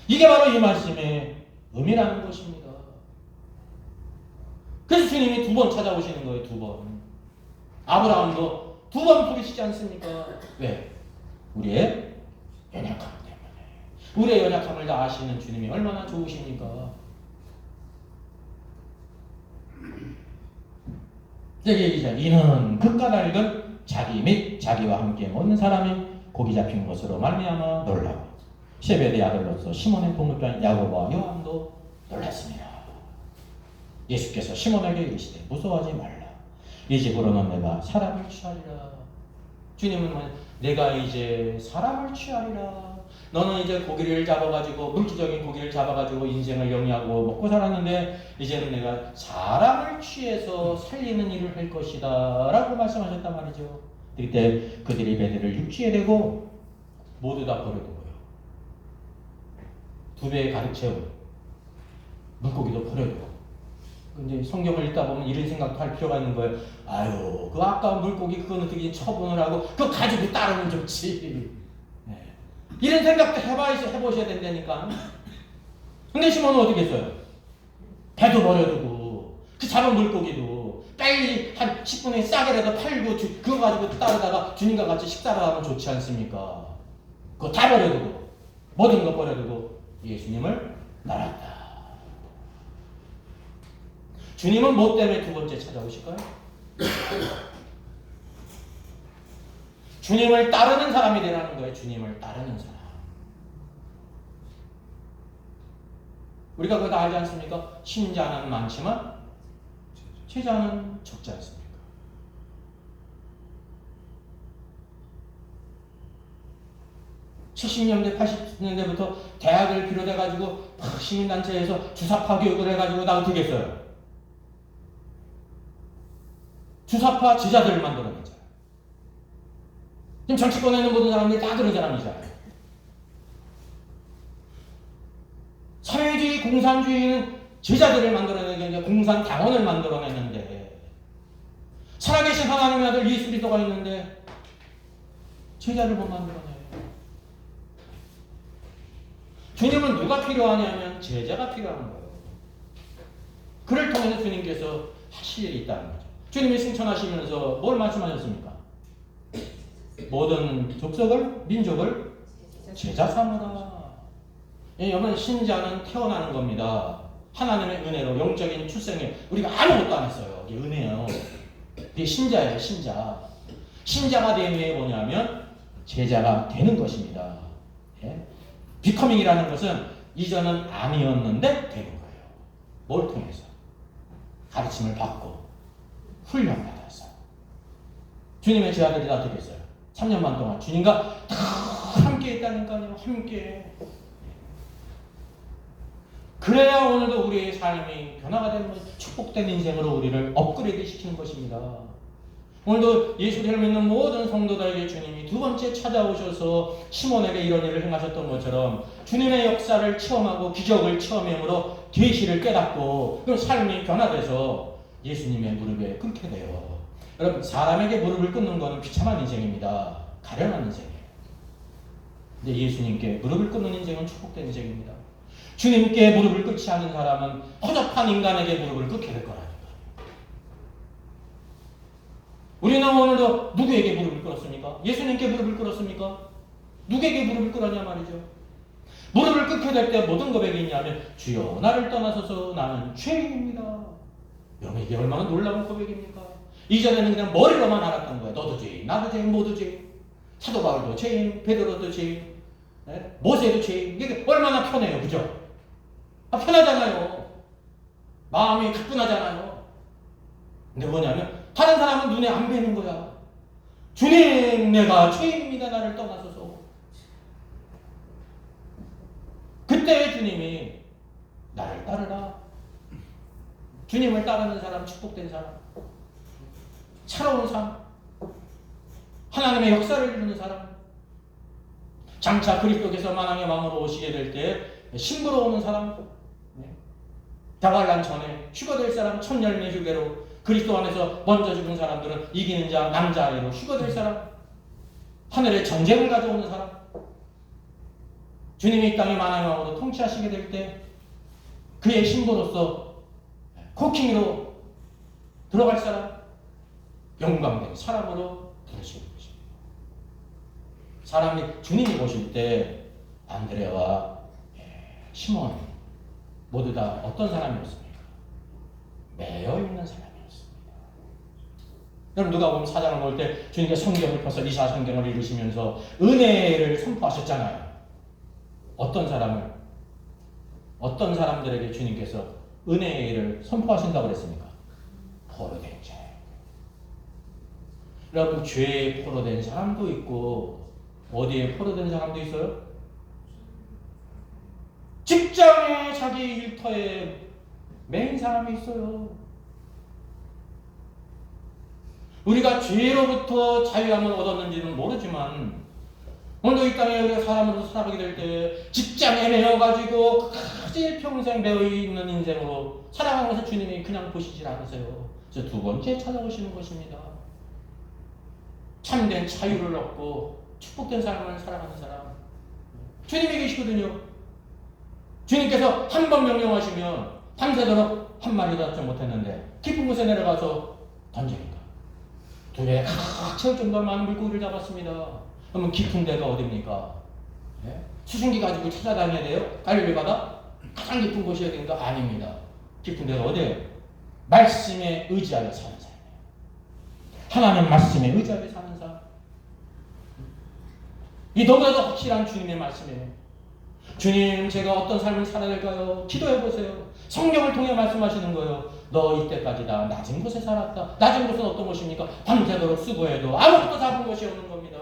이게 바로 이 말씀의 의미라는 것입니다. 그래서 주님이 2번 찾아오시는 거예요. 2번. 아브라함도 2번 부르시지 않습니까? 왜? 우리의 연약함 때문에. 우리의 연약함을 다 아시는 주님이 얼마나 좋으십니까? 여기 이제 이는 극과 낡은 자기 및 자기와 함께 온 사람이 고기 잡힌 것으로 말미암아 놀라고 세베대의 아들로서 시몬의 동급자인 야고보와 요한도 놀랐습니다. 예수께서 시몬에게 이르시되 무서워하지 말라. 이 집으로는 내가 사람을 취하리라. 주님은 내가 이제 사람을 취하리라. 너는 이제 고기를 잡아가지고 물질적인 고기를 잡아가지고 인생을 영위하고 먹고 살았는데 이제는 내가 사람을 취해서 살리는 일을 할 것이다 라고 말씀하셨단 말이죠. 그때 그들이 배들을 육지에 대고 모두 다 버려두고요. 2배에 가득 채운 물고기도 버려두고. 근데 성경을 읽다 보면 이런 생각도 할 필요가 있는 거예요. 아유, 그 아까운 물고기 그거는 어떻게 처분을 하고 그거 가지고 따르면 좋지. 네. 이런 생각도 해보셔야 된다니까. 근데 시몬은 어떻게 했어요? 배도 버려두고 그 잡은 물고기도 빨리 한 10분에 싸게라도 팔고 그거 가지고 따르다가 주님과 같이 식사를 하면 좋지 않습니까? 그거 다 버려두고 모든 거 버려두고 예수님을 따랐다. 주님은 뭐 때문에 두 번째 찾아오실까요? 주님을 따르는 사람이 되라는 거예요. 주님을 따르는 사람. 우리가 그거 다 알지 않습니까? 신자는 많지만 제자는 적지 않습니까? (70년대) (80년대)부터 대학을 비롯해가지고 시민단체에서 주사파 교육을 해가지고 나 어떻게 했어요? 주사파 제자들을 만들어냈잖아요. 지금 정치권에 있는 모든 사람들이 다 그런 사람이잖아요. 사회주의, 공산주의는 제자들을 만들어내는 게 아니라 공산당원을 만들어내는데, 살아계신 하나님의 아들 예수 그리스도가 있는데 제자를 못 만들어내요. 주님은 누가 필요하냐면 제자가 필요한 거예요. 그를 통해서 주님께서 하실 일이 있다는 거죠. 주님이 승천하시면서 뭘 말씀하셨습니까? 모든 족속을, 민족을 제자 삼으라. 여러분, 신자는 태어나는 겁니다. 하나님의 은혜로 영적인 출생에 우리가 아무것도 안 했어요. 이게 은혜예요. 이게 신자예요. 신자. 신자가 되는 게 뭐냐면 제자가 되는 것입니다. 예? 비커밍이라는 것은 이전은 아니었는데 되는 거예요. 뭘 통해서? 가르침을 받고 훈련받아서. 주님의 제자들이 다 어떻게 했어요? 3년 반 동안 주님과 다 함께 있다니까요. 함께. 그래야 오늘도 우리의 삶이 변화가 되는 것이, 축복된 인생으로 우리를 업그레이드 시키는 것입니다. 오늘도 예수를 믿는 모든 성도들에게 주님이 두 번째 찾아오셔서 시몬에게 이런 일을 행하셨던 것처럼 주님의 역사를 체험하고 기적을 체험함으로 계시를 깨닫고 그럼 삶이 변화돼서 예수님의 무릎에 꿇게 돼요. 여러분, 사람에게 무릎을 꿇는 것은 비참한 인생입니다. 가련한 인생이에요. 근데 예수님께 무릎을 꿇는 인생은 축복된 인생입니다. 주님께 무릎을 꿇지 않는 사람은 허접한 인간에게 무릎을 꿇게 될 거라니까. 우리는 오늘도 누구에게 무릎을 꿇었습니까? 예수님께 무릎을 꿇었습니까? 누구에게 무릎을 꿇었냐 말이죠. 무릎을 꿇게 될 때 모든 고백이 있냐면 주여 나를 떠나소서 나는 죄인입니다. 여러분, 이게 얼마나 놀라운 고백입니까? 이전에는 그냥 머리로만 알았던 거예요. 너도 죄인, 나도 죄인, 모두 죄인. 사도 바울도 죄인, 베드로도 죄인, 모세도 죄인. 이게 얼마나 편해요, 그죠? 편하잖아요. 마음이 가뿐하잖아요. 근데 뭐냐면 다른 사람은 눈에 안 뵈는 거야. 주님, 내가 죄인입니다. 나를 떠나소서. 그때 주님이 나를 따르라. 주님을 따르는 사람, 축복된 사람, 살아온 삶, 하나님의 역사를 이루는 사람, 장차 그리스도께서 만왕의 왕으로 오시게 될 때 신부로 오는 사람, 다갈란 전에 휴거될 사람, 천열매 휴게로 그리스도 안에서 먼저 죽은 사람들은 이기는 자, 남자아이로 휴거될 사람, 하늘의 전쟁을 가져오는 사람, 주님이 이 땅의 만왕의 왕으로 통치하시게 될 때 그의 신부로서 코킹으로 들어갈 사람, 영광된 사람으로 부르시는 것입니다. 사람이 주님이 보실 때 안드레와 시몬 모두 다 어떤 사람이었습니까? 매여있는 사람이었습니다. 여러분, 누가 보면 사장을 볼 때 주님께서 성경을 펴서 이사 성경을 읽으시면서 은혜를 선포하셨잖아요. 어떤 사람들에게 주님께서 은혜를 선포하신다고 그랬습니까? 포로된 자. 여러분, 죄에 포로된 사람도 있고 어디에 포로된 사람도 있어요? 직장에 자기 일터에 매인 사람이 있어요. 우리가 죄로부터 자유함을 얻었는지는 모르지만 오늘도 이 땅에 우리가 사람으로 살아가게 될 때 직장에 매여가지고 끝까지 평생 매여있는 인생으로 살아가면서 주님이 그냥 보시질 않으세요. 그래서 두 번째 찾아오시는 것입니다. 참된 자유를 얻고 축복된 삶을 살아가는 사람, 주님이 계시거든요. 주님께서 한 번 명령하시면 밤새도록 한 마리도 잡지 못했는데 깊은 곳에 내려가서 던지니까 두 배에 칵 채울 정도로 많은 물고기를 잡았습니다. 그러면 깊은 데가 어디입니까? 수증기 가지고 찾아다녀야 돼요? 갈릴리 바다? 가장 깊은 곳이어야 되는가? 아닙니다. 깊은 데가 어디예요? 말씀에 의지하여 사는 삶이에요. 하나님 말씀에 의지하여 사는 삶. 이 너무나도 확실한 주님의 말씀이에요. 주님, 제가 어떤 삶을 살아야 될까요? 기도해 보세요. 성경을 통해 말씀하시는 거예요. 너 이때까지 다 낮은 곳에 살았다. 낮은 곳은 어떤 곳입니까? 밤새도록 수고해도 아무것도 잡은 것이 없는 겁니다.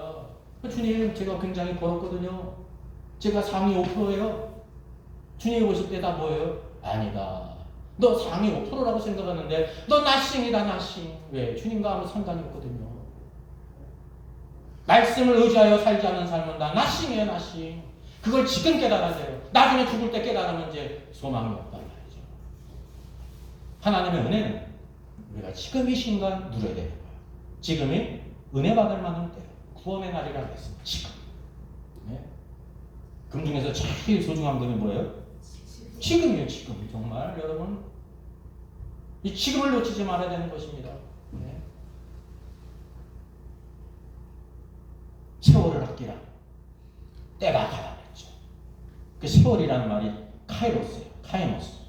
주님, 제가 굉장히 벌었거든요. 제가 상위 5%예요. 주님이 보실 때 다 뭐예요? 아니다. 너 상위 5%라고 생각하는데 너 나싱이다, 나싱. 왜? 주님과 아무 상관이 없거든요. 말씀을 의지하여 살지 않는 삶은 다 나싱이에요, 나싱. 그걸 지금 깨달아야 돼요. 나중에 죽을 때 깨달으면 이제 소망이 없단 말이죠. 하나님의 은혜는 우리가 지금 이 순간 누려야 되는 거예요. 지금이 은혜 받을 만한 때예요. 구원의 날이라고 했습니다. 지금. 네? 금 중에서 제일 소중한 금이 뭐예요? 지금이에요. 지금. 정말 여러분 이 지금을 놓치지 말아야 되는 것입니다. 네? 세월을 아끼라. 때가 가다 그랬죠. 그 세월이라는 말이 카이로스예요. 카이노스.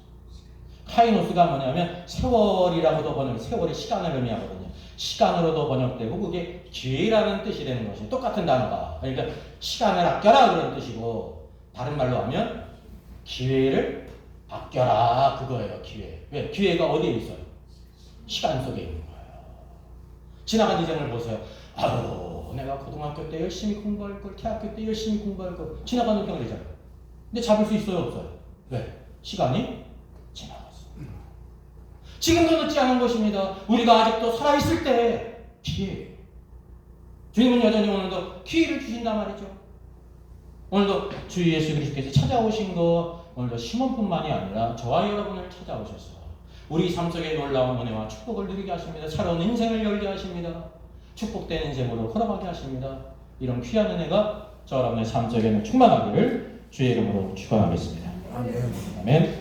카이노스가 뭐냐면 세월이라고도 세월이 시간을 의미하거든요. 시간으로도 번역되고 그게 기회라는 뜻이 되는 것이 똑같은 단어가. 그러니까 시간을 아껴라 그런 뜻이고 다른 말로 하면 기회를 아껴라 그거예요. 기회. 왜? 기회가 어디에 있어요? 시간 속에 있는 거예요. 지나간 인생을 보세요. 아유, 내가 고등학교 때 열심히 공부할 걸, 대학교 때 열심히 공부할 걸. 지나가는 경험이잖아요. 근데 잡을 수 있어요, 없어요? 왜? 시간이 지나갔어. 지금도 늦지 않은 것입니다. 우리가 아직도 살아있을 때 기회예요. 주님은 여전히 오늘도 기회를 주신단 말이죠. 오늘도 주 예수 그리스도께서 찾아오신 거 오늘도 시몬뿐만이 아니라 저와 여러분을 찾아오셔서 우리 삶 속에 놀라운 은혜와 축복을 누리게 하십니다. 새로운 인생을 열게 하십니다. 축복된 인생으로 걸어가게 하십니다. 이런 귀한 은혜가 저 여러분의 삶 속에는 충만하기를 주의 이름으로 축원하겠습니다. 아멘.